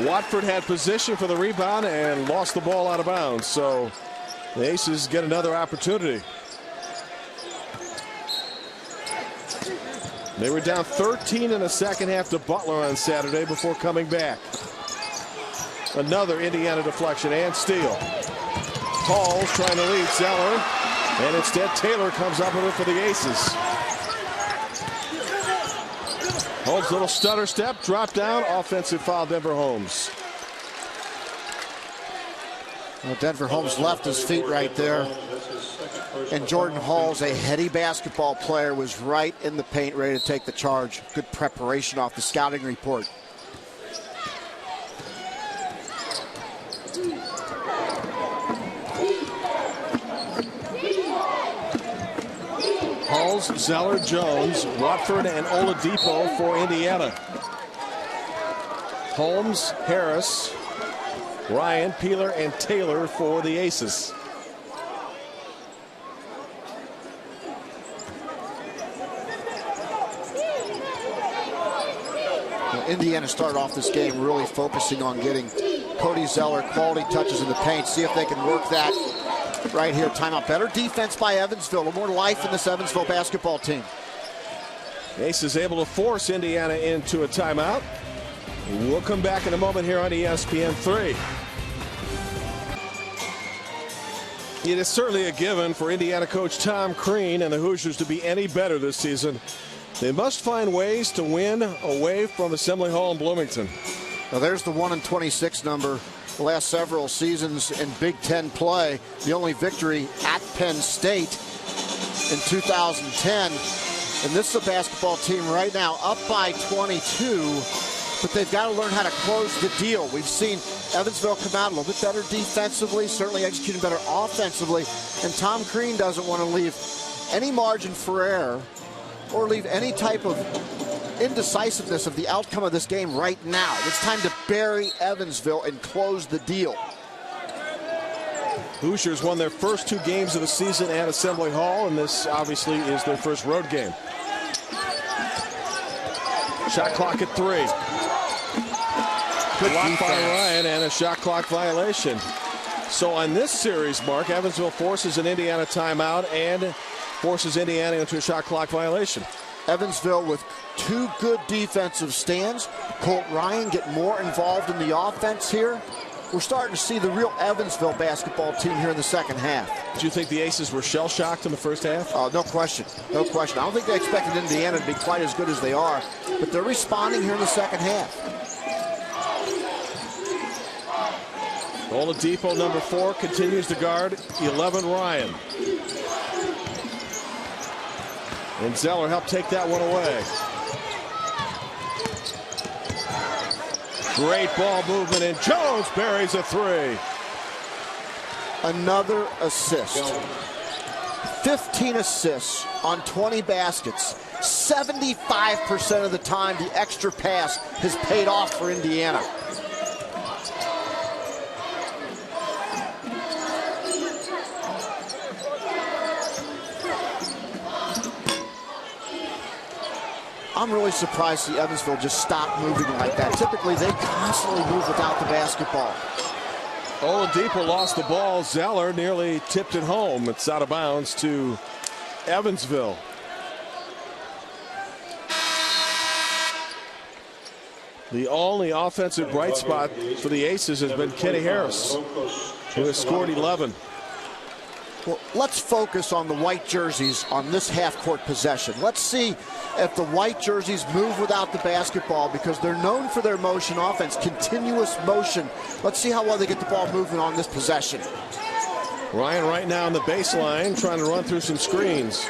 Watford had position for the rebound and lost the ball out of bounds. So the Aces get another opportunity. They were down 13 in the second half to Butler on Saturday before coming back. Another Indiana deflection and steal. Halls trying to lead Zeller, and instead Taylor comes up with it for the Aces. Holmes' little stutter step, drop down, offensive foul, Denver Holmes. Well, Denver Holmes left his feet right there. And Jordan Halls, a heady basketball player, was right in the paint, ready to take the charge. Good preparation off the scouting report. Halls, Zeller, Jones, Watford, and Oladipo for Indiana. Holmes, Harris, Ryan, Peeler, and Taylor for the Aces. Well, Indiana started off this game really focusing on getting Cody Zeller quality touches in the paint. See if they can work that right here. Timeout. Better defense by Evansville. A little more life in this Evansville basketball team. Aces able to force Indiana into a timeout. We'll come back in a moment here on ESPN3. It is certainly a given for Indiana coach Tom Crean and the Hoosiers to be any better this season. They must find ways to win away from Assembly Hall in Bloomington. Now there's the 1-26 number the last several seasons in Big Ten play. The only victory at Penn State in 2010. And this is a basketball team right now up by 22, but they've got to learn how to close the deal. We've seen Evansville come out a little bit better defensively, certainly executing better offensively, and Tom Crean doesn't want to leave any margin for error or leave any type of indecisiveness of the outcome of this game right now. It's time to bury Evansville and close the deal. Hoosiers won their first 2 games of the season at Assembly Hall, and this obviously is their first road game. Shot clock at 3. Good block by Ryan and a shot clock violation. So on this series, Mark, Evansville forces an Indiana timeout and forces Indiana into a shot clock violation. Evansville with 2 good defensive stands. Colt Ryan get more involved in the offense here. We're starting to see the real Evansville basketball team here in the second half. Do you think the Aces were shell-shocked in the first half? No question. No question. I don't think they expected Indiana to be quite as good as they are, but they're responding here in the second half. Oladipo, number 4, continues to guard 11 Ryan. And Zeller helped take that one away. Great ball movement, and Jones buries a 3. Another assist. 15 assists on 20 baskets. 75% of the time, the extra pass has paid off for Indiana. I'm really surprised to see Evansville just stop moving like that. Typically, they constantly move without the basketball. Oladipo lost the ball. Zeller nearly tipped it home. It's out of bounds to Evansville. The only offensive bright spot for the Aces has been Kenny Harris, who has scored 11. Well, let's focus on the white jerseys on this half-court possession. Let's see if the white jerseys move without the basketball, because they're known for their motion offense, continuous motion. Let's see how well they get the ball moving on this possession. Ryan right now on the baseline trying to run through some screens.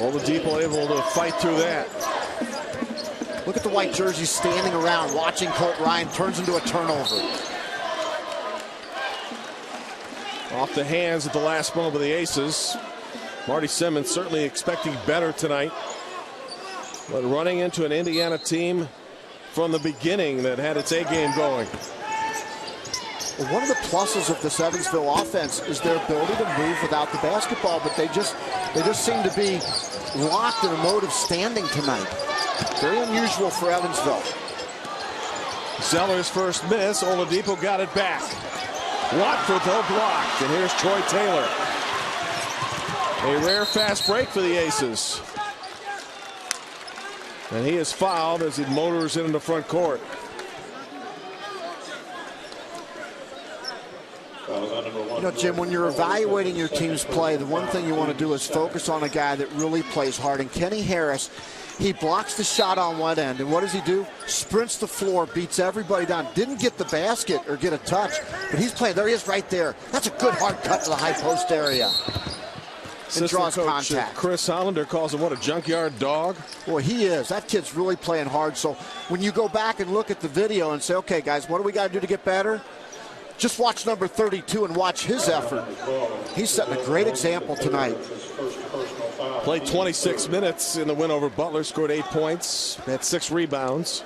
Oladipo able to fight through that. Look at the white jerseys standing around watching Colt Ryan. Turns into a turnover. Off the hands at the last moment of the Aces. Marty Simmons certainly expecting better tonight, but running into an Indiana team from the beginning that had its A game going. Well, one of the pluses of this Evansville offense is their ability to move without the basketball, but they just seem to be locked in a mode of standing tonight. Very unusual for Evansville. Zeller's first miss. Oladipo got it back. Watford though blocked, and here's Troy Taylor. A rare fast break for the Aces. And he is fouled as he motors into the front court. You know, Jim, when you're evaluating your team's play, the one thing you want to do is focus on a guy that really plays hard. And Kenny Harris, he blocks the shot on one end, and what does he do? Sprints the floor, beats everybody down. Didn't get the basket or get a touch, but he's playing. There he is right there. That's a good hard cut to the high post area. And draws contact. Chris Hollander calls him, what, a junkyard dog? Boy, he is. That kid's really playing hard. So when you go back and look at the video and say, okay, guys, what do we got to do to get better? Just watch number 32 and watch his effort. He's setting a great example tonight. Played 26 minutes in the win over Butler, scored 8 points, had 6 rebounds.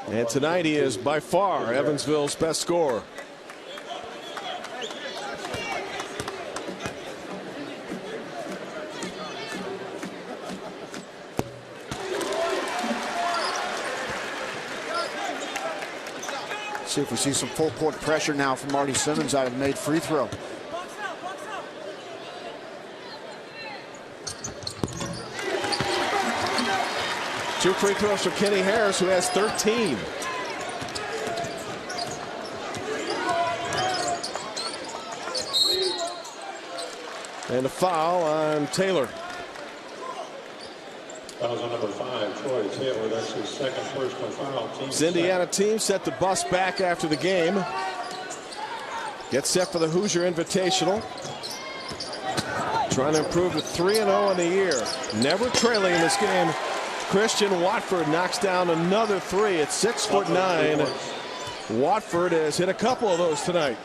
And tonight he is by far Evansville's best scorer. See if we see some full court pressure now from Marty Simmons out of the made free throw. Two free throws for Kenny Harris, who has 13. And a foul on Taylor. Fouls on number 5, Troy Taylor. That's his second personal foul. This Indiana team set the bus back after the game. Get set for the Hoosier Invitational. Trying to improve to 3-0 in the year. Never trailing in this game. Christian Watford knocks down another three at 6'9". Watford has hit a couple of those tonight.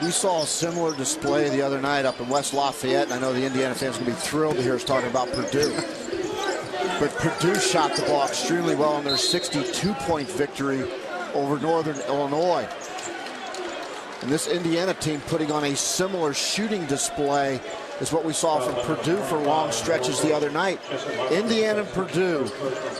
We saw a similar display the other night up in West Lafayette, and I know the Indiana fans are going to be thrilled to hear us talking about Purdue. But Purdue shot the ball extremely well in their 62-point victory over Northern Illinois. And this Indiana team putting on a similar shooting display is what we saw from Purdue for long stretches the other night. Indiana and Purdue,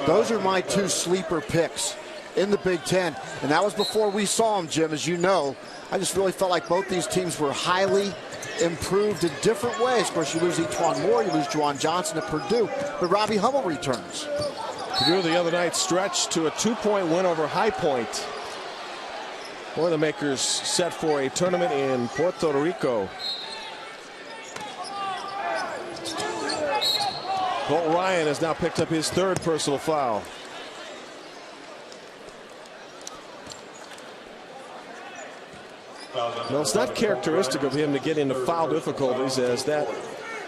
those are my two sleeper picks in the Big Ten. And that was before we saw them, Jim, as you know. I just really felt like both these teams were highly improved in different ways. Of course, you lose Etwan Moore, you lose Juwan Johnson at Purdue, but Robbie Hummel returns. Purdue the other night stretched to a 2-point win over High Point. Boilermakers set for a tournament in Puerto Rico. Colt Ryan has now picked up his third personal foul. Well, it's not characteristic of him to get into foul difficulties, as that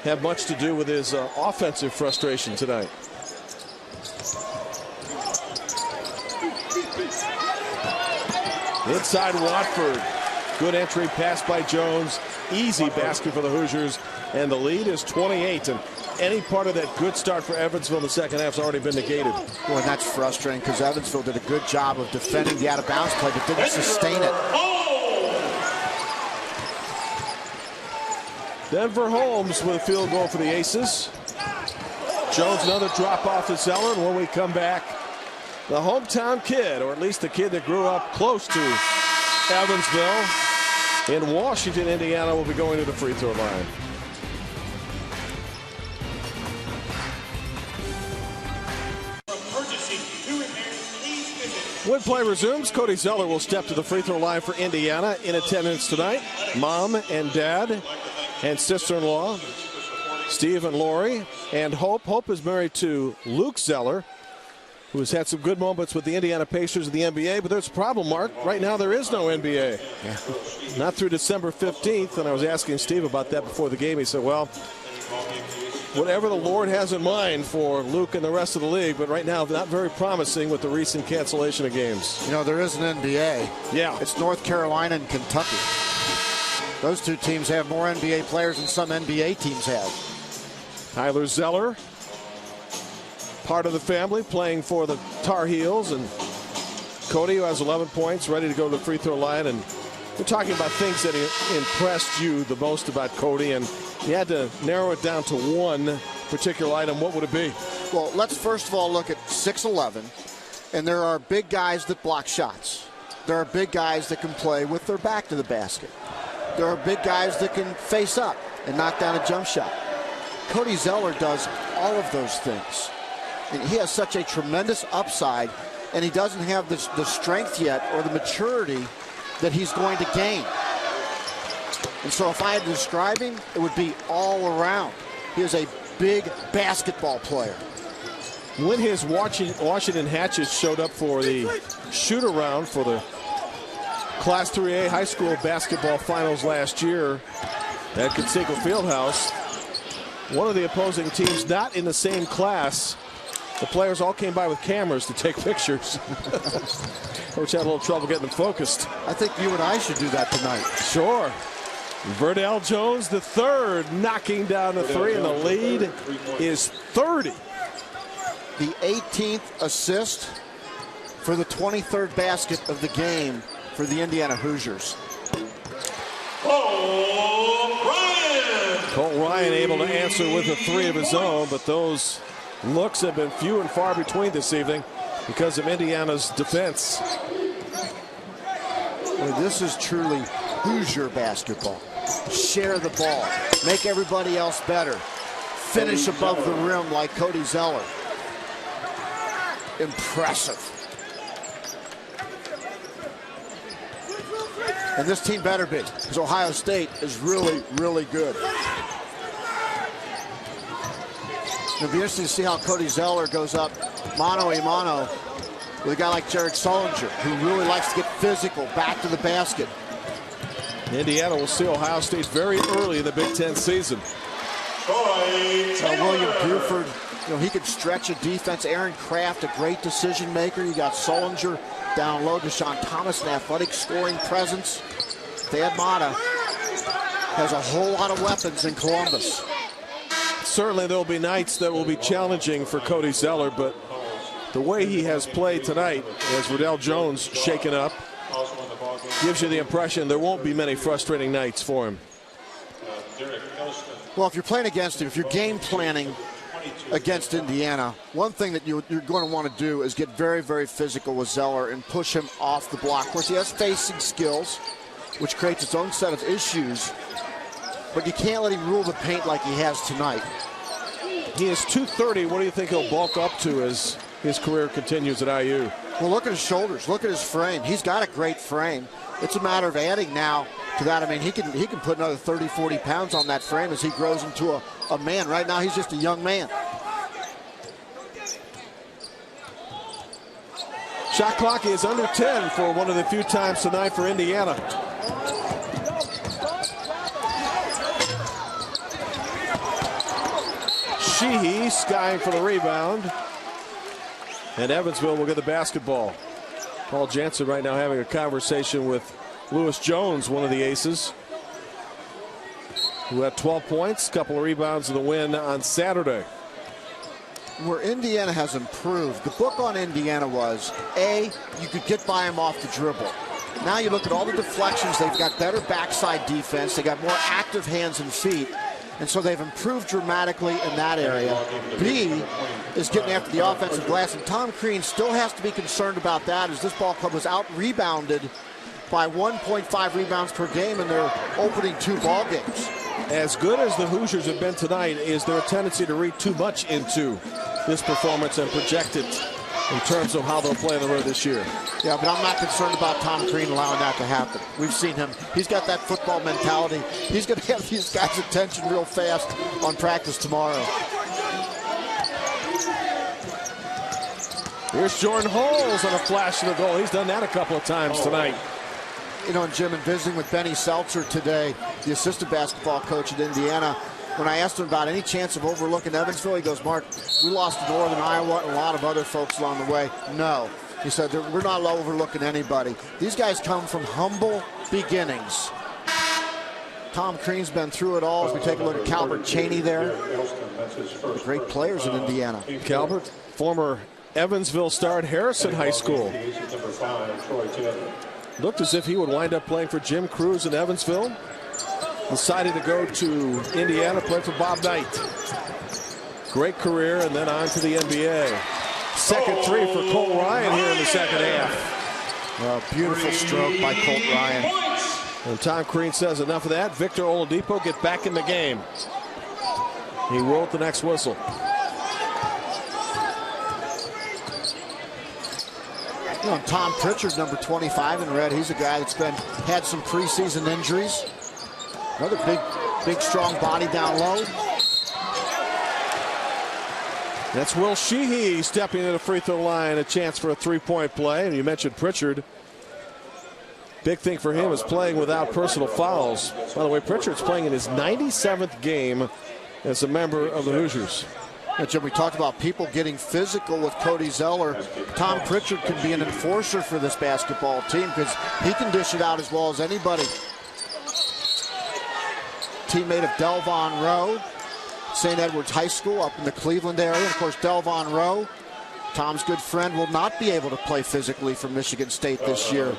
have much to do with his offensive frustration tonight. Inside Watford. Good entry, pass by Jones. Easy basket for the Hoosiers, and the lead is 28. And any part of that good start for Evansville in the second half has already been negated. Well, and that's frustrating because Evansville did a good job of defending the out-of-bounds play, but didn't sustain it. Denver Holmes with a field goal for the Aces. Jones another drop off to Zeller, and when we come back, the hometown kid, or at least the kid that grew up close to Evansville in Washington, Indiana, will be going to the free throw line. When play resumes, Cody Zeller will step to the free throw line for Indiana. In attendance tonight, mom and dad and sister-in-law, Steve and Lori, and Hope. Hope is married to Luke Zeller, who has had some good moments with the Indiana Pacers in the NBA, but there's a problem, Mark. Right now there is no NBA. Yeah. Not through December 15th, and I was asking Steve about that before the game. He said, well, whatever the Lord has in mind for Luke and the rest of the league, but right now not very promising with the recent cancellation of games. You know, there is an NBA. Yeah. It's North Carolina and Kentucky. Those two teams have more NBA players than some NBA teams have. Tyler Zeller, part of the family, playing for the Tar Heels, and Cody, who has 11 points, ready to go to the free throw line. And we're talking about things that impressed you the most about Cody, and you had to narrow it down to one particular item. What would it be? Well, let's first of all look at 6'11", and there are big guys that block shots. There are big guys that can play with their back to the basket. There are big guys that can face up and knock down a jump shot. Cody Zeller does all of those things. And he has such a tremendous upside, and he doesn't have the strength yet or the maturity that he's going to gain. And so if I had to describe him, it would be all around. He is a big basketball player. When his Washington Hatchets showed up for the shoot-around for the Class 3A high school basketball finals last year at Conseco Fieldhouse, one of the opposing teams not in the same class, the players all came by with cameras to take pictures. Coach had a little trouble getting them focused. I think you and I should do that tonight. Sure. Verdell Jones, the third, knocking down a three, and the lead is 30. The 18th assist for the 23rd basket of the game for the Indiana Hoosiers. Colt Ryan able to answer with a three of his own, but those looks have been few and far between this evening because of Indiana's defense. Well, this is truly Hoosier basketball. Share the ball. Make everybody else better. Finish above the rim like Cody Zeller. Impressive. And this team better be, because Ohio State is really, really good. It'll be interesting to see how Cody Zeller goes up mano-a-mano with a guy like Jared Sullinger, who really likes to get physical, back to the basket. Indiana will see Ohio State very early in the Big Ten season. William Buford, he can stretch a defense. Aaron Kraft, a great decision maker. You got Sullinger down low. Deshaun Thomas, an athletic scoring presence. Thad Matta has a whole lot of weapons in Columbus. Certainly there'll be nights that will be challenging for Cody Zeller, but the way he has played tonight, as Riddell Jones shaken up, gives you the impression there won't be many frustrating nights for him. Well, if you're playing against him, if you're game planning against Indiana, one thing that you're going to want to do is get very, very physical with Zeller and push him off the block. Of course, he has facing skills, which creates its own set of issues, but you can't let him rule the paint like he has tonight. He is 230. What do you think he'll bulk up to as his career continues at IU? Well, look at his shoulders. Look at his frame. He's got a great frame. It's a matter of adding now to that. I mean, he can put another 30, 40 pounds on that frame as he grows into a man. Right now, he's just a young man. Shot clock is under 10 for one of the few times tonight for Indiana. Sheehy skying for the rebound. And Evansville will get the basketball. Paul Jansen right now having a conversation with Lewis Jones, one of the aces, who had 12 points, a couple of rebounds in the win on Saturday. Where Indiana has improved, the book on Indiana was, A, you could get by them off the dribble. Now you look at all the deflections, they've got better backside defense, they got more active hands and feet, and so they've improved dramatically in that area. B is getting after the offensive glass, and Tom Crean still has to be concerned about that, as this ball club was out-rebounded by 1.5 rebounds per game in their opening 2 ball games. As good as the Hoosiers have been tonight, is there a tendency to read too much into this performance and project it in terms of how they'll play on the road this year? Yeah, but I'm not concerned about Tom Crean allowing that to happen. We've seen him. He's got that football mentality. He's going to have these guys' attention real fast on practice tomorrow. Here's Jordan Holes on a flash to the goal. He's done that a couple of times tonight. You know, and Jim, in visiting with Benny Seltzer today, the assistant basketball coach at Indiana, when I asked him about any chance of overlooking Evansville, he goes, Mark, we lost to Northern Iowa and a lot of other folks along the way. No. He said, we're not overlooking anybody. These guys come from humble beginnings. Tom Crean's been through it all. As we take a look at Calbert Cheney there. Great players in Indiana. Calbert, former Evansville star at Harrison High School. Looked as if he would wind up playing for Jim Cruz in Evansville. Decided to go to Indiana, play for Bob Knight. Great career, and then on to the NBA. Second three for Colt Ryan here in the second half. Beautiful stroke by Colt Ryan. And Tom Crean says enough of that. Victor Oladipo get back in the game. He will at the next whistle. You know, Tom Pritchard, number 25 in red. He's a guy that's had some preseason injuries. Another big, strong body down low. That's Will Sheehy stepping to the free throw line. A chance for a three-point play. And you mentioned Pritchard. Big thing for him is playing without personal fouls. By the way, Pritchard's playing in his 97th game as a member of the Hoosiers. And Jim, we talked about people getting physical with Cody Zeller. Tom Pritchard can be an enforcer for this basketball team because he can dish it out as well as anybody. Teammate of Delvon Rowe, St. Edward's High School up in the Cleveland area. Of course, Delvon Rowe, Tom's good friend, will not be able to play physically for Michigan State this year.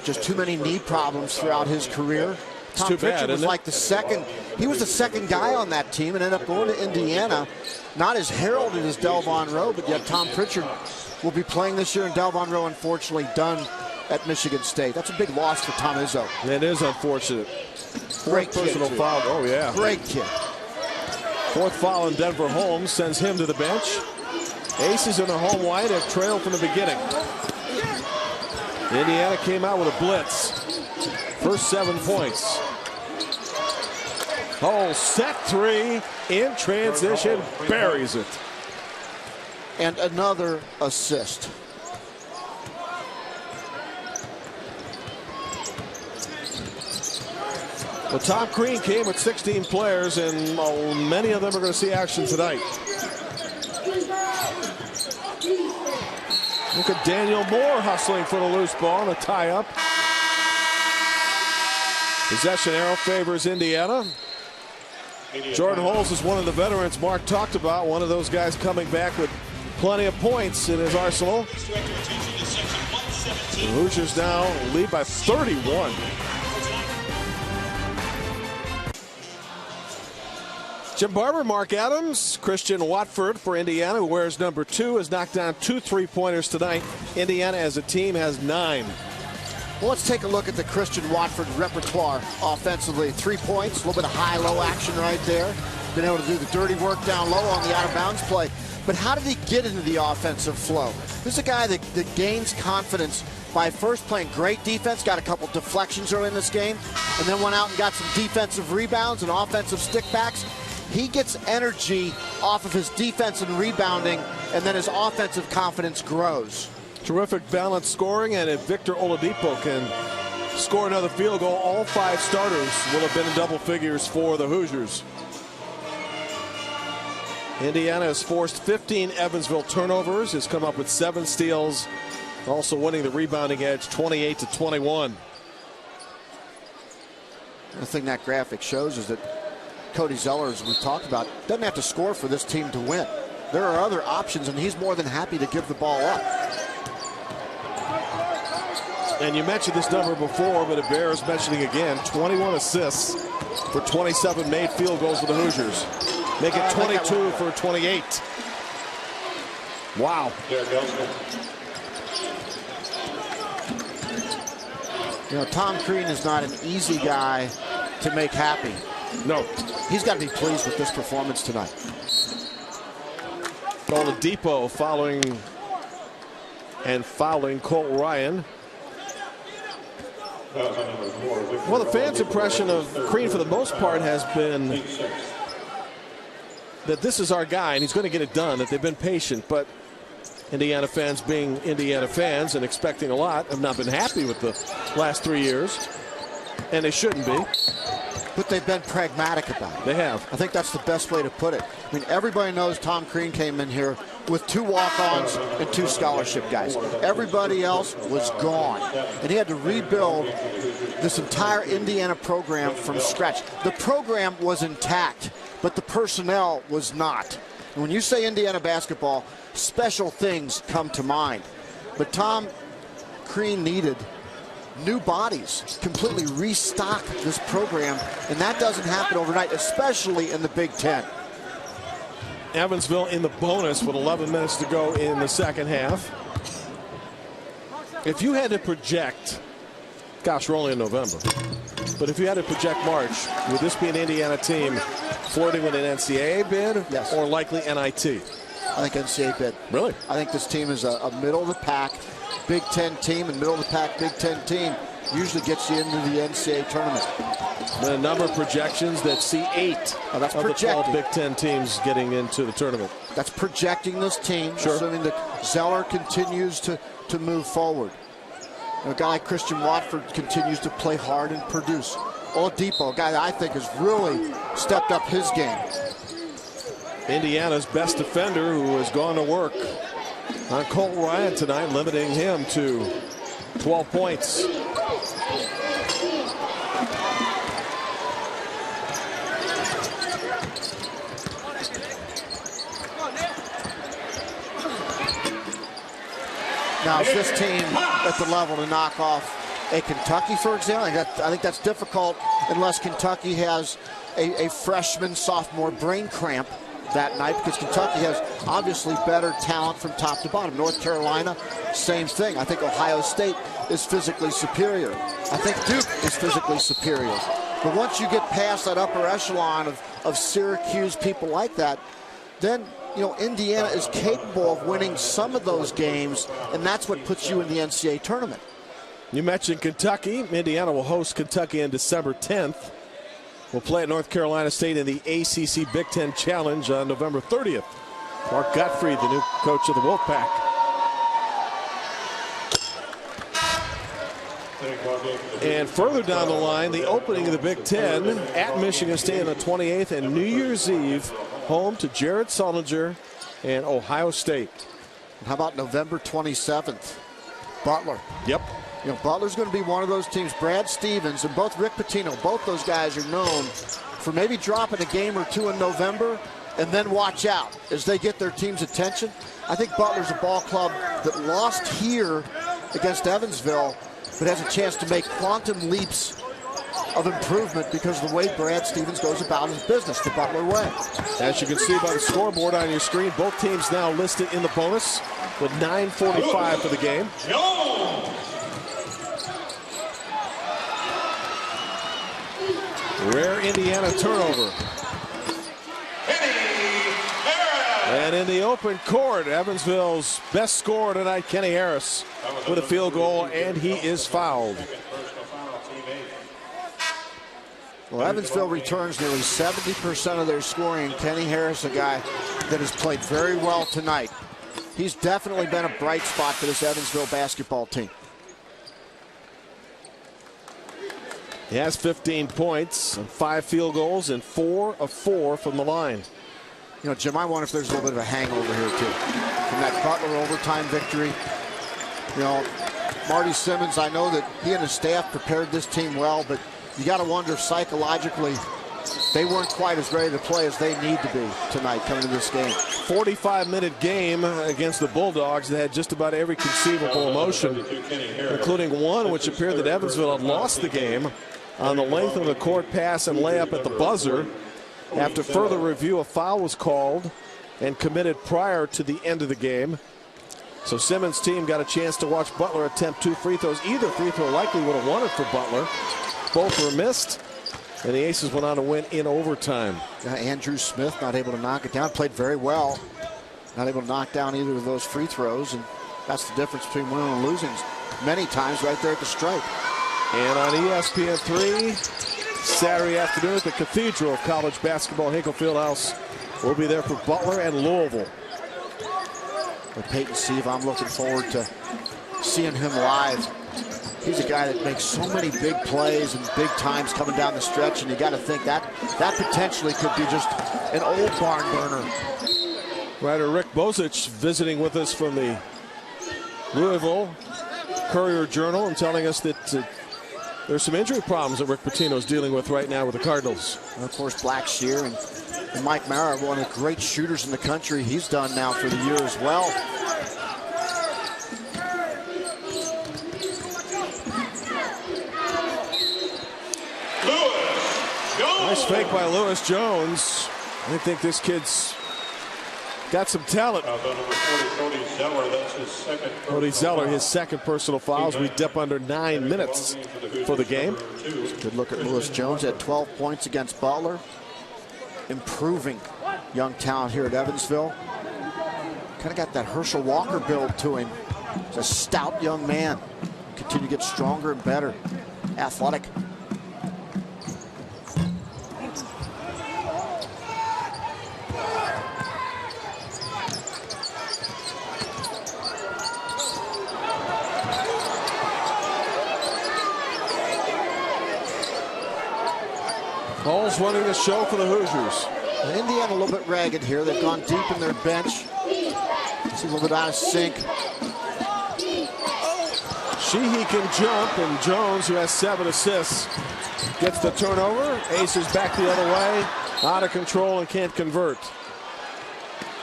Just too many knee problems throughout his career. Tom Pritchard was like the second, he was the second guy on that team and ended up going to Indiana. Not as heralded as Delvon Rowe, but yet Tom Pritchard will be playing this year, and Delvon Rowe unfortunately done at Michigan State. That's a big loss for Tom Izzo. It is unfortunate. Great personal kid, foul. Oh, yeah. Great kid. Fourth foul in Denver. Holmes sends him to the bench. Aces in the home white have trailed from the beginning. Indiana came out with a blitz. First 7 points. Oh, set three in transition, buries it. And another assist. Well, Tom Crean came with 16 players, and many of them are going to see action tonight. Look at Daniel Moore hustling for the loose ball and a tie-up. Possession arrow favors Indiana. Jordan Holes is one of the veterans Mark talked about, one of those guys coming back with plenty of points in his arsenal. The Hoosiers now lead by 31. Jim Barber, Mark Adams, Christian Watford for Indiana, who wears number 2, has knocked down 2 3-pointers tonight. Indiana as a team has 9. Well, let's take a look at the Christian Watford repertoire offensively. 3 points, a little bit of high-low action right there. Been able to do the dirty work down low on the out-of-bounds play. But how did he get into the offensive flow? This is a guy that gains confidence by first playing great defense, got a couple deflections early in this game, and then went out and got some defensive rebounds and offensive stickbacks. He gets energy off of his defense and rebounding, and then his offensive confidence grows. Terrific balanced scoring, and if Victor Oladipo can score another field goal, all 5 starters will have been in double figures for the Hoosiers. Indiana has forced 15 Evansville turnovers, has come up with 7 steals, also winning the rebounding edge 28-21. The thing that graphic shows is that Cody Zeller, as we talked about, doesn't have to score for this team to win. There are other options, and he's more than happy to give the ball up. And you mentioned this number before, but it bears mentioning again. 21 assists for 27 made field goals for the Hoosiers. Make it 22 for 28. Wow. You know, Tom Crean is not an easy guy to make happy. No. He's got to be pleased with this performance tonight. Oladipo fouling Colt Ryan. Well, the fans' impression of Crean for the most part has been that this is our guy and he's going to get it done, that they've been patient, but Indiana fans, being Indiana fans and expecting a lot, have not been happy with the last 3 years, and they shouldn't be. But they've been pragmatic about it. They have. I think that's the best way to put it. I mean, everybody knows Tom Crean came in here with 2 walk-ons and 2 scholarship guys. Everybody else was gone. And he had to rebuild this entire Indiana program from scratch. The program was intact, but the personnel was not. And when you say Indiana basketball, special things come to mind. But Tom Crean needed new bodies, completely restock this program, and that doesn't happen overnight, especially in the Big Ten. Evansville in the bonus with 11 minutes to go in the second half. If you had to project, gosh, we're only in November, but if you had to project March, would this be an Indiana team flirting with an NCAA bid? Yes. Or likely NIT? I think NCAA bid. Really? I think this team is a middle-of-the-pack Big Ten team, and middle-of-the-pack Big Ten team usually gets you into the NCAA tournament. The number of projections that see 8 that's of the 12 projecting. Big Ten teams getting into the tournament. That's projecting this team, Sure. assuming that Zeller continues to move forward. A guy like Christian Watford continues to play hard and produce. Oladipo, a guy that I think has really stepped up his game. Indiana's best defender, who has gone to work on Colt Ryan tonight, limiting him to 12 points. Now, is this team at the level to knock off a Kentucky, for example? I think that's difficult unless Kentucky has a freshman, sophomore brain cramp that night, because Kentucky has obviously better talent from top to bottom. North Carolina, same thing. I think Ohio State is physically superior. I think Duke is physically superior. But once you get past that upper echelon of Syracuse, people like that, then Indiana is capable of winning some of those games, and that's what puts you in the NCAA tournament. You mentioned Kentucky. Indiana will host Kentucky on December 10th. will play at North Carolina State in the ACC Big Ten Challenge on November 30th. Mark Gottfried, the new coach of the Wolfpack. And further down the line, the opening of the Big Ten at Michigan State on the 28th, and New Year's Eve, home to Jared Sullinger and Ohio State. And how about November 27th? Butler. Yep. You know, Butler's going to be one of those teams. Brad Stevens and both Rick Pitino, both those guys are known for maybe dropping a game or two in November and then watch out as they get their team's attention. I think Butler's a ball club that lost here against Evansville, but has a chance to make quantum leaps of improvement because of the way Brad Stevens goes about his business, the Butler way. As you can see by the scoreboard on your screen, both teams now listed in the bonus with 9:45 for the game. Rare Indiana turnover. And in the open court, Evansville's best scorer tonight, Kenny Harris, with a field goal, and he is fouled. Well, Evansville returns nearly 70% of their scoring. Kenny Harris, a guy that has played very well tonight. He's definitely been a bright spot for this Evansville basketball team. He has 15 points, 5 field goals, and 4 of 4 from the line. You know, Jim, I wonder if there's a little bit of a hangover here, too, from that Butler overtime victory. You know, Marty Simmons, I know that he and his staff prepared this team well, but you got to wonder if psychologically they weren't quite as ready to play as they need to be tonight coming to this game. 45-minute game against the Bulldogs that had just about every conceivable emotion, including one which appeared that Evansville had lost the game on the length of the court pass and layup at the buzzer. After further review, a foul was called and committed prior to the end of the game. So Simmons' team got a chance to watch Butler attempt 2 free throws. Either free throw likely would have won it for Butler. Both were missed, and the Aces went on to win in overtime. Andrew Smith not able to knock it down. Played very well. Not able to knock down either of those free throws, and that's the difference between winning and losing many times right there at the stripe. And on ESPN3, Saturday afternoon at the Cathedral of College Basketball, Hinkle Fieldhouse. We'll be there for Butler and Louisville. With Peyton Sieve, I'm looking forward to seeing him live. He's a guy that makes so many big plays and big times coming down the stretch, and you got to think that potentially could be just an old barn burner. Writer Rick Bozich visiting with us from the Louisville Courier-Journal and telling us that there's some injury problems that Rick Pitino is dealing with right now with the Cardinals. And of course, Black Shear and Mike Mara, one of the great shooters in the country. He's done now for the year as well. Nice fake by Lewis Jones. I think this kid's got some talent. Cody Zeller, his second personal fouls. We dip under 9 minutes for the game. Good look at Lewis Jones at 12 points against Butler. Improving young talent here at Evansville. Kind of got that Herschel Walker build to him. He's a stout young man. Continue to get stronger and better. Athletic. Hall's running the show for the Hoosiers. And Indiana a little bit ragged here. They've gone deep in their bench. It's a little bit out of sync. Sheehy can jump, and Jones, who has 7 assists, gets the turnover. Aces back the other way, out of control and can't convert.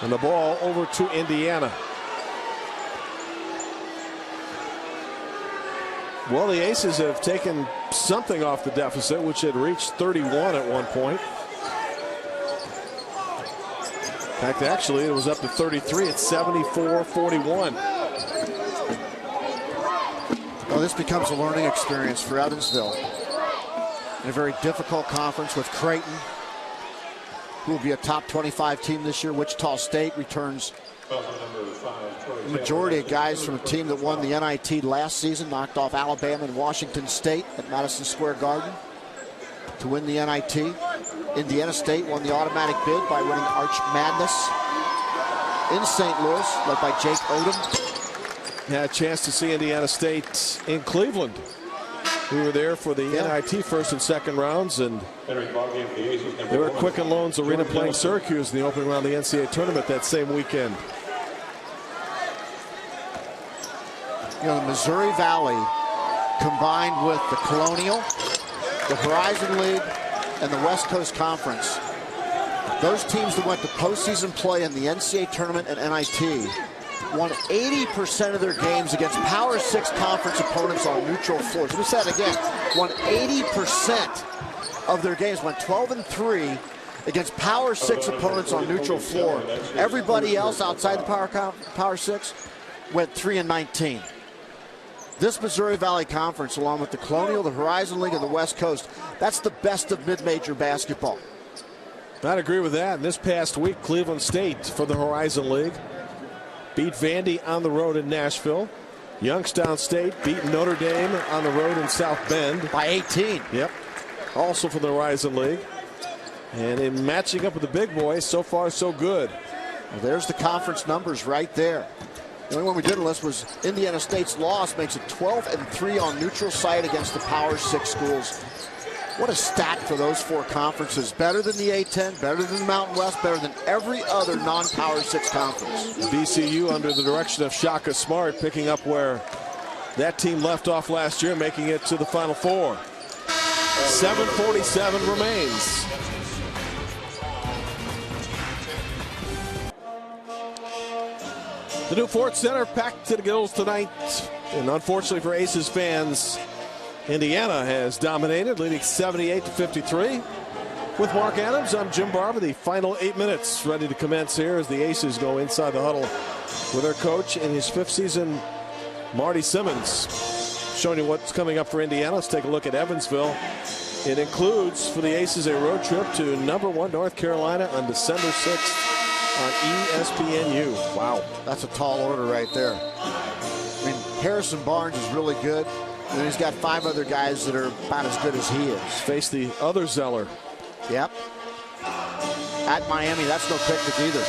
And the ball over to Indiana. Well, the Aces have taken something off the deficit, which had reached 31 at one point. In fact, actually, it was up to 33 at 74-41. Well, this becomes a learning experience for Evansville. In a very difficult conference with Creighton, who will be a top 25 team this year. Wichita State returns the majority of guys from a team that won the NIT last season, knocked off Alabama and Washington State at Madison Square Garden. to win the NIT. Indiana State won the automatic bid by winning Arch Madness in St. Louis, led by Jake Odom. Had a chance to see Indiana State in Cleveland. We were there for the NIT first and second rounds, and they were at Quicken Loans Arena playing Syracuse in the opening round of the NCAA tournament that same weekend. You know, the Missouri Valley combined with the Colonial, the Horizon League, and the West Coast Conference. Those teams that went to postseason play in the NCAA tournament and NIT won 80% of their games against Power 6 conference opponents on neutral floors. Let me say that again. Won 80% of their games, went 12-3 against Power 6 opponents on neutral floor. Everybody else outside the Power 6 went 3-19. This Missouri Valley Conference, along with the Colonial, the Horizon League, and the West Coast, that's the best of mid-major basketball. I'd agree with that. And this past week, Cleveland State for the Horizon League beat Vandy on the road in Nashville. Youngstown State beat Notre Dame on the road in South Bend. By 18. Yep. Also for the Horizon League. And in matching up with the big boys, so far so good. Well, there's the conference numbers right there. The only one we didn't list was Indiana State's loss makes it 12-3 on neutral site against the Power 6 schools. What a stat for those four conferences. Better than the A-10, better than the Mountain West, better than every other non-Power 6 conference. VCU under the direction of Shaka Smart picking up where that team left off last year, making it to the Final Four. 7:47 remains. The new Ford Center packed to the gills tonight, and unfortunately for Aces fans, Indiana has dominated, leading 78-53. With Mark Adams, I'm Jim Barber. The final 8 minutes ready to commence here as the Aces go inside the huddle with their coach in his fifth season, Marty Simmons. Showing you what's coming up for Indiana. Let's take a look at Evansville. It includes for the Aces a road trip to #1 North Carolina on December 6th on ESPNU. Wow, that's a tall order right there. I mean, Harrison Barnes is really good. And he's got 5 other guys that are about as good as he is. Face the other Zeller. Yep. At Miami, that's no picnic either.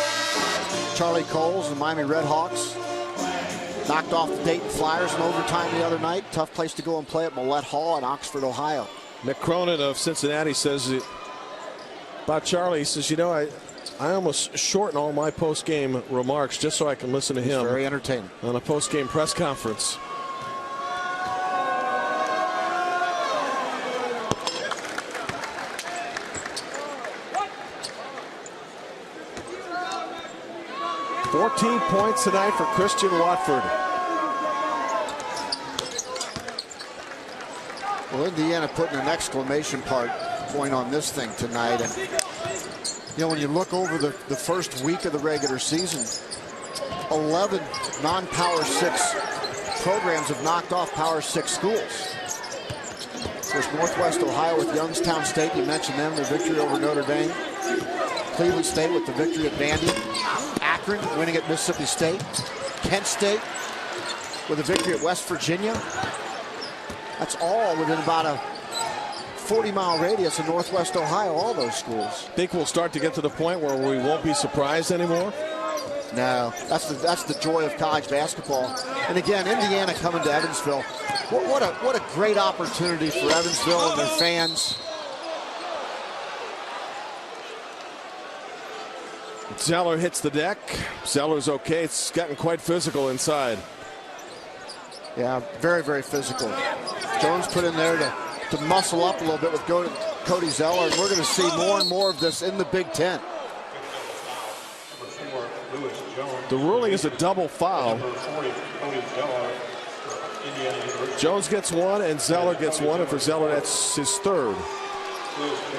Charlie Coles and Miami Redhawks knocked off the Dayton Flyers in overtime the other night. Tough place to go and play at Millett Hall in Oxford, Ohio. Nick Cronin of Cincinnati says about Charlie, he says, you know, I almost shorten all my post-game remarks just so I can listen to him. Very entertaining. On a post-game press conference. .14 points tonight for Christian Watford. Well, Indiana putting an exclamation point on this thing tonight. And, you know, when you look over the first week of the regular season, 11 non-Power 6 programs have knocked off Power 6 schools. There's Northwest Ohio with Youngstown State. You mentioned them, their victory over Notre Dame. Cleveland State with the victory at Vandy. Akron winning at Mississippi State. Kent State with a victory at West Virginia. That's all within about a 40-mile radius of Northwest Ohio, all those schools. Think we'll start to get to the point where we won't be surprised anymore? No, that's the joy of college basketball. And again, Indiana coming to Evansville. What a great opportunity for Evansville and their fans. Zeller hits the deck. Zeller's okay. It's gotten quite physical inside. Yeah, very, very physical. Jones put in there to muscle up a little bit with Cody Zeller, and we're going to see more and more of this in the Big Ten. The ruling is a double foul. Jones gets one, and Zeller gets one, and for Zeller, that's his third.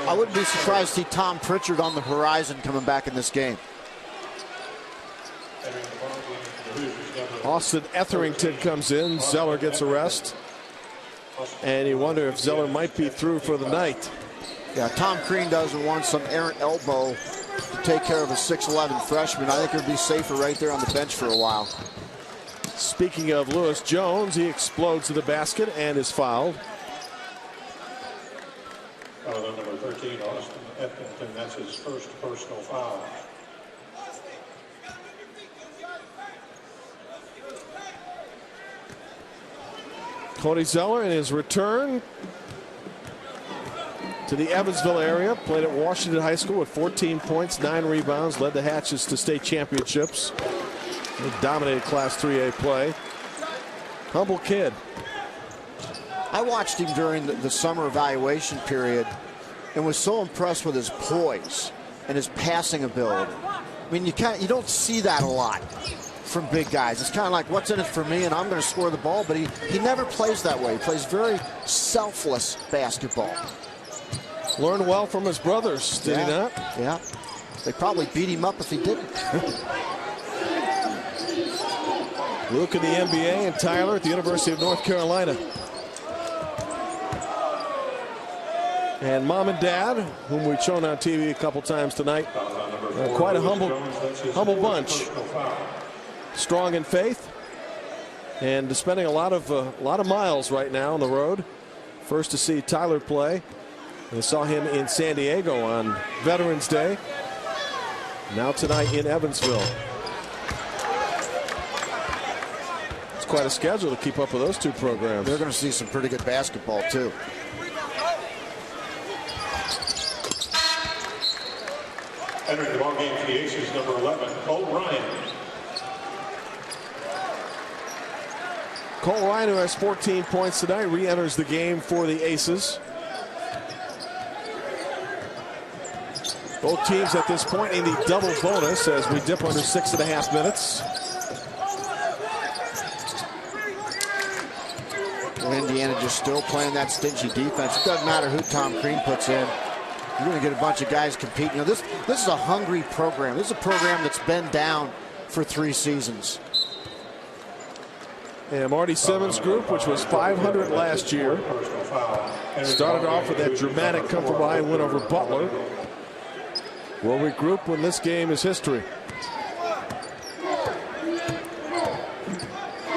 I wouldn't be surprised to see Tom Pritchard on the horizon coming back in this game. Austin Etherington comes in. Zeller gets a rest. And you wonder if Zeller might be through for the night. Yeah, Tom Crean doesn't want some errant elbow to take care of a 6'11 freshman. I think he'll be safer right there on the bench for a while. Speaking of Lewis Jones, he explodes to the basket and is fouled. The number 13, Austin Eppington, that's his first personal foul. Cody Zeller in his return to the Evansville area, played at Washington High School with 14 points, 9 rebounds, led the Hatches to state championships. He dominated Class 3A play. Humble kid. I watched him during the summer evaluation period and was so impressed with his poise and his passing ability. I mean, you don't see that a lot from big guys. It's kind of like, what's in it for me, and I'm going to score the ball, but he never plays that way. He plays very selfless basketball. Learned well from his brothers, did he not? Yeah. They probably beat him up if he didn't. Luke in the NBA and Tyler at the University of North Carolina. And mom and dad, whom we've shown on TV a couple times tonight. Quite a humble bunch. Strong in faith and spending a lot of miles right now on the road. First to see Tyler play. They saw him in San Diego on Veterans Day. Now tonight in Evansville. It's quite a schedule to keep up with those two programs. They're going to see some pretty good basketball too. Entering the ballgame for the Aces, number 11, Cole Ryan. Cole Ryan, who has 14 points tonight, re-enters the game for the Aces. Both teams at this point in the double bonus as we dip under 6.5 minutes. Well, Indiana just still playing that stingy defense. It doesn't matter who Tom Crean puts in. You're going to get a bunch of guys competing. You know, this is a hungry program. This is a program that's been down for 3 seasons. And Marty Simmons' group, which was 500 last year, started off with that dramatic come from behind win over Butler. Will regroup when this game is history.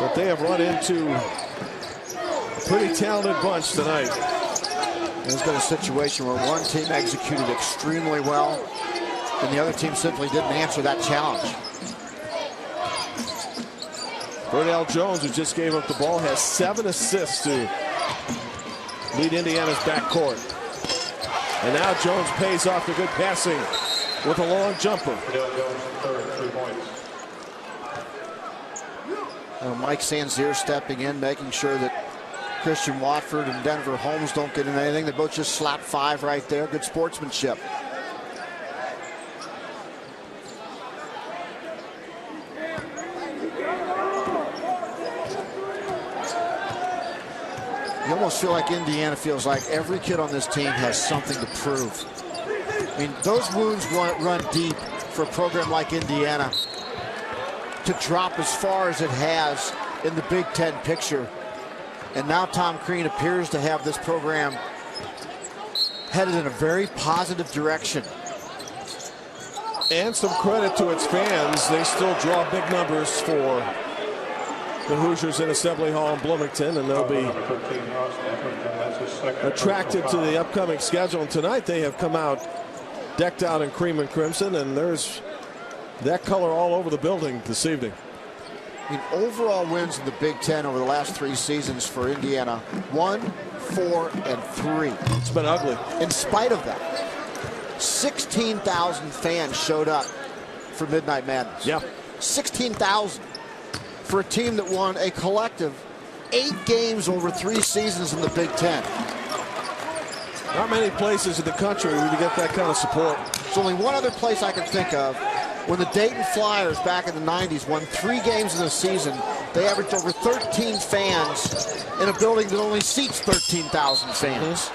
But they have run into a pretty talented bunch tonight. There's been a situation where one team executed extremely well and the other team simply didn't answer that challenge. Burnell Jones, who just gave up the ball, has 7 assists to lead Indiana's backcourt. And now Jones pays off the good passing with a long jumper. Mike Sanzier stepping in, making sure that Christian Watford and Denver Holmes don't get in anything. They both just slap 5 right there. Good sportsmanship. You almost feel like Indiana feels like every kid on this team has something to prove. I mean, those wounds run deep for a program like Indiana to drop as far as it has in the Big Ten picture. And now Tom Crean appears to have this program headed in a very positive direction. And some credit to its fans. They still draw big numbers for the Hoosiers in Assembly Hall in Bloomington, and they'll be attracted to the upcoming schedule. And tonight they have come out decked out in cream and crimson, and there's that color all over the building this evening. I mean, overall wins in the Big Ten over the last 3 seasons for Indiana: 1, 4, and 3. It's been ugly. In spite of that, 16,000 fans showed up for Midnight Madness. Yeah. 16,000 for a team that won a collective 8 games over 3 seasons in the Big Ten. Not many places in the country where you get that kind of support. There's only one other place I can think of. When the Dayton Flyers back in the 90s won 3 games in a season, they averaged over 13 fans in a building that only seats 13,000 fans.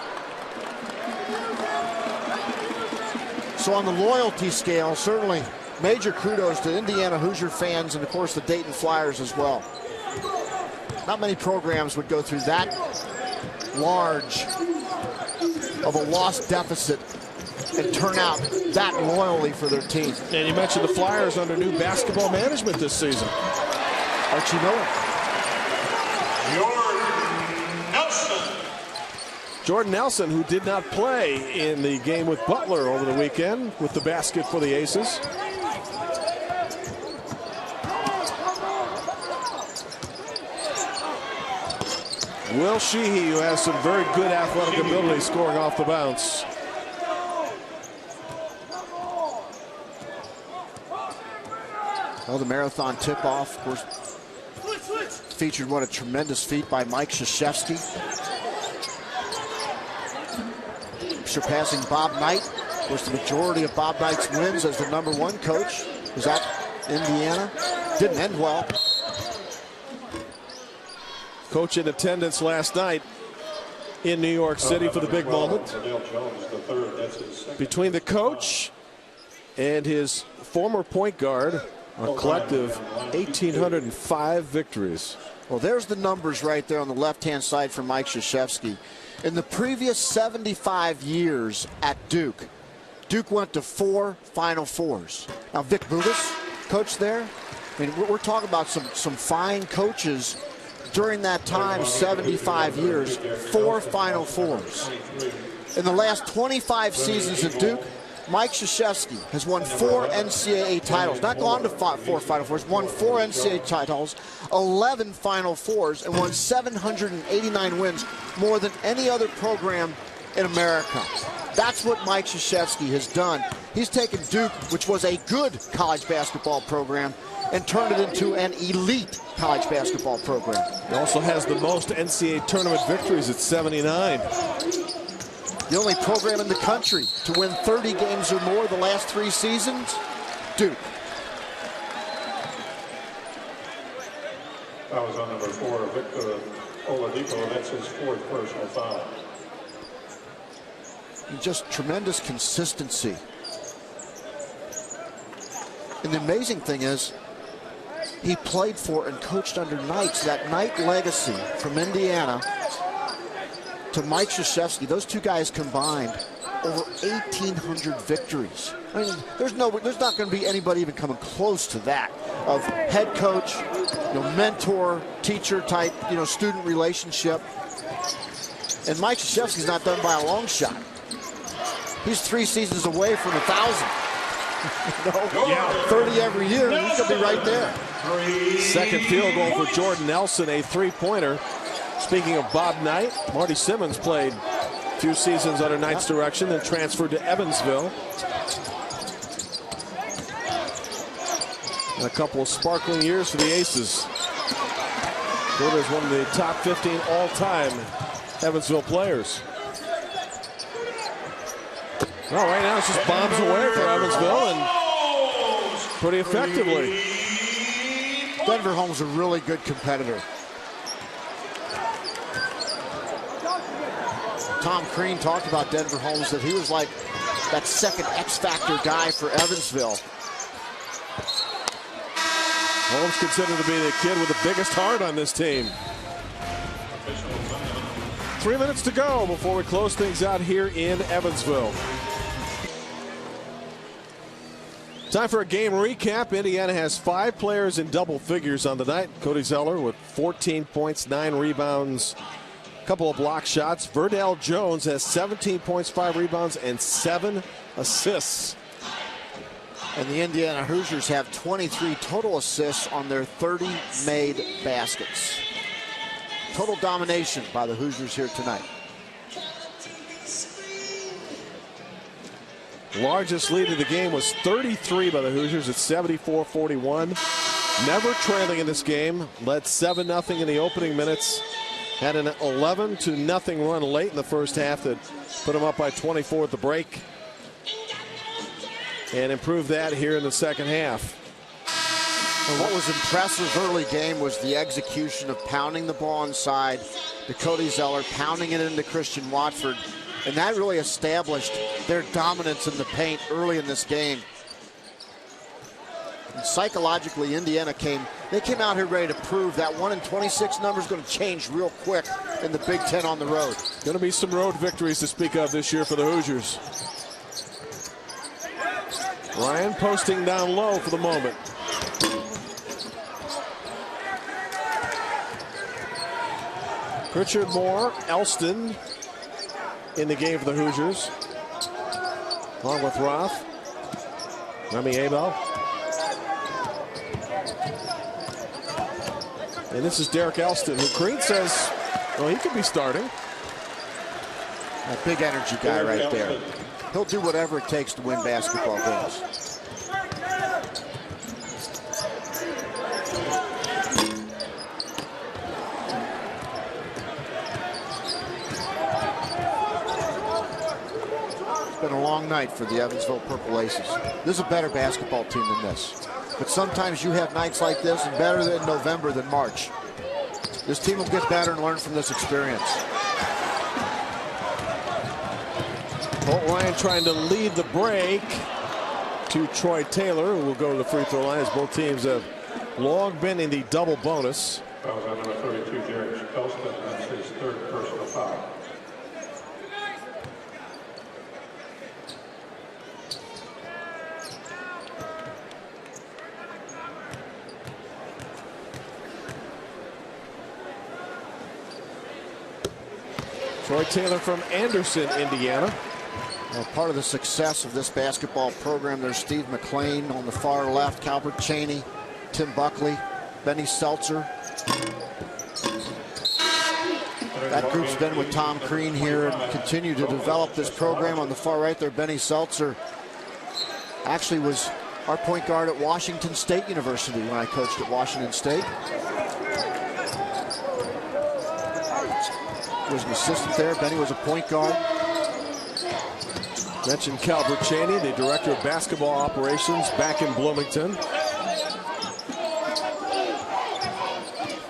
So on the loyalty scale, certainly major kudos to Indiana Hoosier fans and, of course, the Dayton Flyers as well. Not many programs would go through that large of a loss deficit and turn out that loyally for their team. And you mentioned the Flyers under new basketball management this season. Archie Miller. Jordan Nelson. Jordan Nelson, who did not play in the game with Butler over the weekend, with the basket for the Aces. Will Sheehy, who has some very good athletic ability, scoring off the bounce. Well, the marathon tip-off, of course, featured what a tremendous feat by Mike Krzyzewski, surpassing Bob Knight. Of course, the majority of Bob Knight's wins as the #1 coach was at Indiana. Didn't end well. Coach in attendance last night in New York City for the big moment. Between the coach and his former point guard, a collective 1,805 victories. Well, there's the numbers right there on the left-hand side for Mike Krzyzewski. In the previous 75 years at Duke, Duke went to 4 Final Fours. Now, Vic Bugas coached there. I mean, we're talking about some fine coaches during that time, 75 years, 4 Final Fours. In the last 25 seasons at Duke, Mike Krzyzewski has won 4 NCAA titles, not gone to 4 Final Fours, won 4 NCAA titles, 11 Final Fours, and won 789 wins, more than any other program in America. That's what Mike Krzyzewski has done. He's taken Duke, which was a good college basketball program, and turned it into an elite college basketball program. He also has the most NCAA tournament victories at 79. The only program in the country to win 30 games or more the last 3 seasons, Duke. That was on number 4, Victor Oladipo. That's his 4th personal foul. And just tremendous consistency. And the amazing thing is, he played for and coached under Knights. That Knight legacy from Indiana to Mike Krzyzewski, those two guys combined over 1,800 victories. I mean, there's not going to be anybody even coming close to that of head coach, mentor, teacher type, student relationship. And Mike Krzyzewski's not done by a long shot. He's 3 seasons away from 1,000. 30 every year. He's going to be right there. Second field goal for Jordan Nelson, a 3-pointer. Speaking of Bob Knight, Marty Simmons played a few seasons under Knight's direction, then transferred to Evansville. And a couple of sparkling years for the Aces. Jordan is one of the top 15 all-time Evansville players. Well, right now it's just bombs away for Evansville, and pretty effectively. Denver Holmes a really good competitor. Tom Crean talked about Denver Holmes, that he was like that second X-factor guy for Evansville. Holmes considered to be the kid with the biggest heart on this team. 3 minutes to go before we close things out here in Evansville. Time for a game recap. Indiana has 5 players in double figures on the night. Cody Zeller with 14 points, 9 rebounds, a couple of block shots. Verdell Jones has 17 points, 5 rebounds, and 7 assists. And the Indiana Hoosiers have 23 total assists on their 30 made baskets. Total domination by the Hoosiers here tonight. Largest lead of the game was 33 by the Hoosiers at 74-41. Never trailing in this game. Led 7-0 in the opening minutes. Had an 11-0 run late in the first half that put them up by 24 at the break. And improved that here in the second half. Well, what was impressive early game was the execution of pounding the ball inside to Cody Zeller, pounding it into Christian Watford. And that really established their dominance in the paint early in this game. And psychologically, Indiana came out here ready to prove that 1-26 number is going to change real quick in the Big Ten on the road. Going to be some road victories to speak of this year for the Hoosiers. Ryan posting down low for the moment. Richard Moore, Elston, in the game for the Hoosiers. Along with Roth, Remy Abel. And this is Derek Elston, who Crean says, well, he could be starting. A big energy guy right there. He'll do whatever it takes to win basketball games. It's been a long night for the Evansville Purple Aces. This is a better basketball team than this. But sometimes you have nights like this, and better in November than March. This team will get better and learn from this experience. Colt Ryan trying to lead the break to Troy Taylor, who will go to the free throw line, as both teams have long been in the double bonus. Fouls on number 32, Derek Elston. That's his third personal foul. Troy Taylor from Anderson, Indiana. Well, part of the success of this basketball program, there's Steve McLean on the far left, Calvert Cheney, Tim Buckley, Benny Seltzer. That group's been with Tom Crean here and continue to develop this program. On the far right there, Benny Seltzer actually was our point guard at Washington State University when I coached at Washington State. Was an assistant there. Benny was a point guard. Mentioned Calvert Cheney, the director of basketball operations back in Bloomington.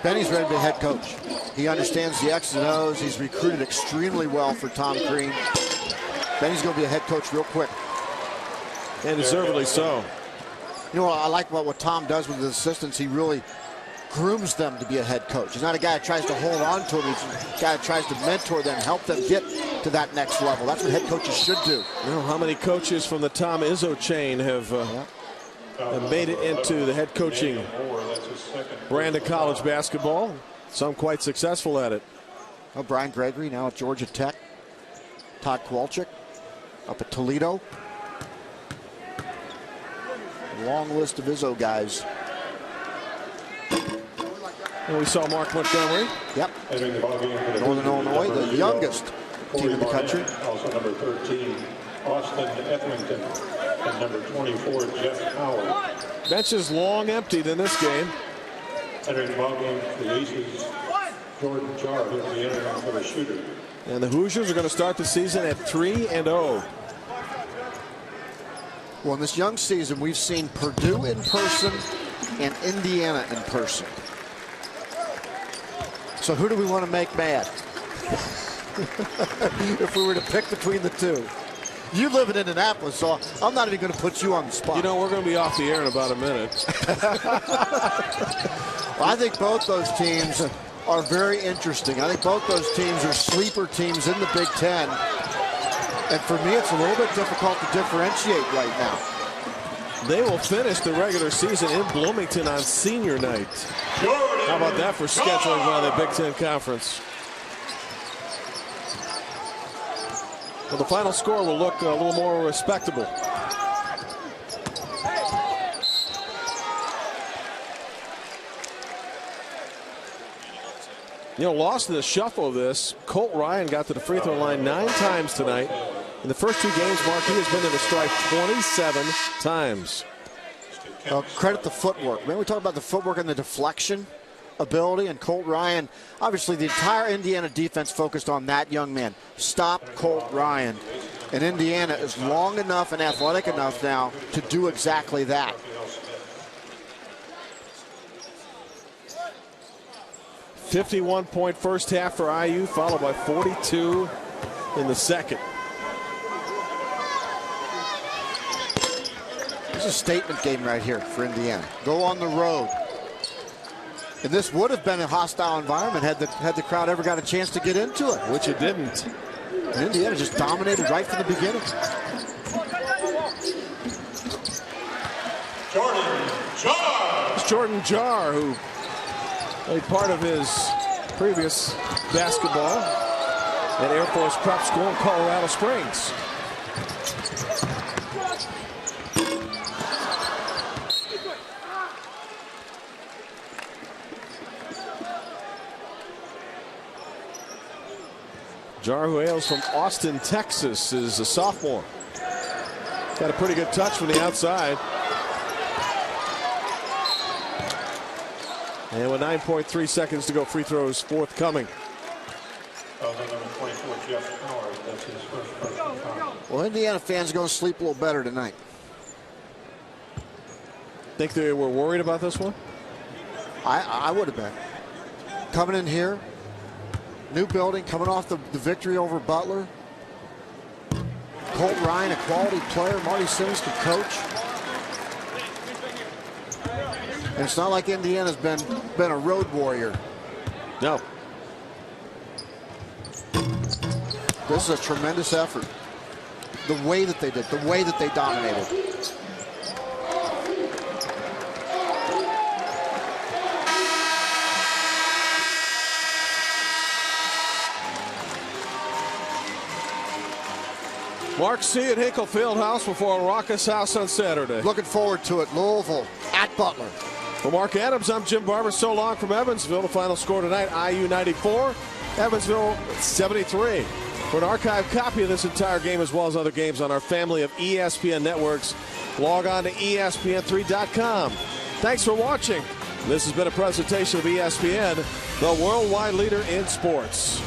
Benny's ready to be head coach. He understands the X's and O's. He's recruited extremely well for Tom Crean. Benny's going to be a head coach real quick. And deservedly so. You know what I like about what Tom does with his assistants? He really grooms them to be a head coach. He's not a guy that tries to hold on to them. He's a guy that tries to mentor them, help them get to that next level. That's what head coaches should do. You know, how many coaches from the Tom Izzo chain have made it into the head coaching brand of college basketball? Some quite successful at it. Oh, Brian Gregory now at Georgia Tech. Todd Kowalczyk up at Toledo. A long list of Izzo guys. And we saw Mark Montgomery. Yep. Northern Illinois, the youngest team in the country. Also number 13, Austin Etherington. And number 24, Jeff Howard. Bench is long emptied in this game. Entering the ballgame for the Aces, Jordan Jar, who will be entering for the shooter. And the Hoosiers are going to start the season at 3-0. Well, in this young season, we've seen Purdue in person and Indiana in person. So who do we want to make mad? If we were to pick between the two. You live in Indianapolis, so I'm not even going to put you on the spot. You know, we're going to be off the air in about a minute. Well, I think both those teams are very interesting. I think both those teams are sleeper teams in the Big Ten. And for me, it's a little bit difficult to differentiate right now. They will finish the regular season in Bloomington on senior night. How about that for scheduling by the Big Ten Conference? Well, the final score will look a little more respectable. You know, lost in the shuffle of this, Colt Ryan got to the free throw line 9 times tonight. In the first 2 games, Mark, he has been to the stripe 27 times. Credit the footwork. Man, we talk about the footwork and the deflection ability, and Colt Ryan, obviously the entire Indiana defense focused on that young man. Stop Colt Ryan. And Indiana is long enough and athletic enough now to do exactly that. .51 first half for IU, followed by 42 in the second. This is a statement game right here for Indiana. Go on the road. And this would have been a hostile environment had the crowd ever got a chance to get into it. Which it didn't. And Indiana just dominated right from the beginning. Jordan Jar. It's Jordan Jar, who played part of his previous basketball at Air Force Prep School in Colorado Springs. Jar, who hails from Austin, Texas, is a sophomore. Got a pretty good touch from the outside. And with 9.3 seconds to go, free throws forthcoming. That's his first personal foul. Well, Indiana fans are going to sleep a little better tonight. Think they were worried about this one? I would have been. Coming in here, new building, coming off the victory over Butler. Colt Ryan, a quality player. Marty Simmons can coach. And it's not like Indiana's been a road warrior. No. This is a tremendous effort. The way that they did, the way that they dominated. Mark C. at Hinkle Fieldhouse before a raucous house on Saturday. Looking forward to it. Louisville at Butler. For Mark Adams, I'm Jim Barber. So long from Evansville. The final score tonight, IU 94, Evansville 73. For an archived copy of this entire game as well as other games on our family of ESPN networks, log on to ESPN3.com. Thanks for watching. This has been a presentation of ESPN, the worldwide leader in sports.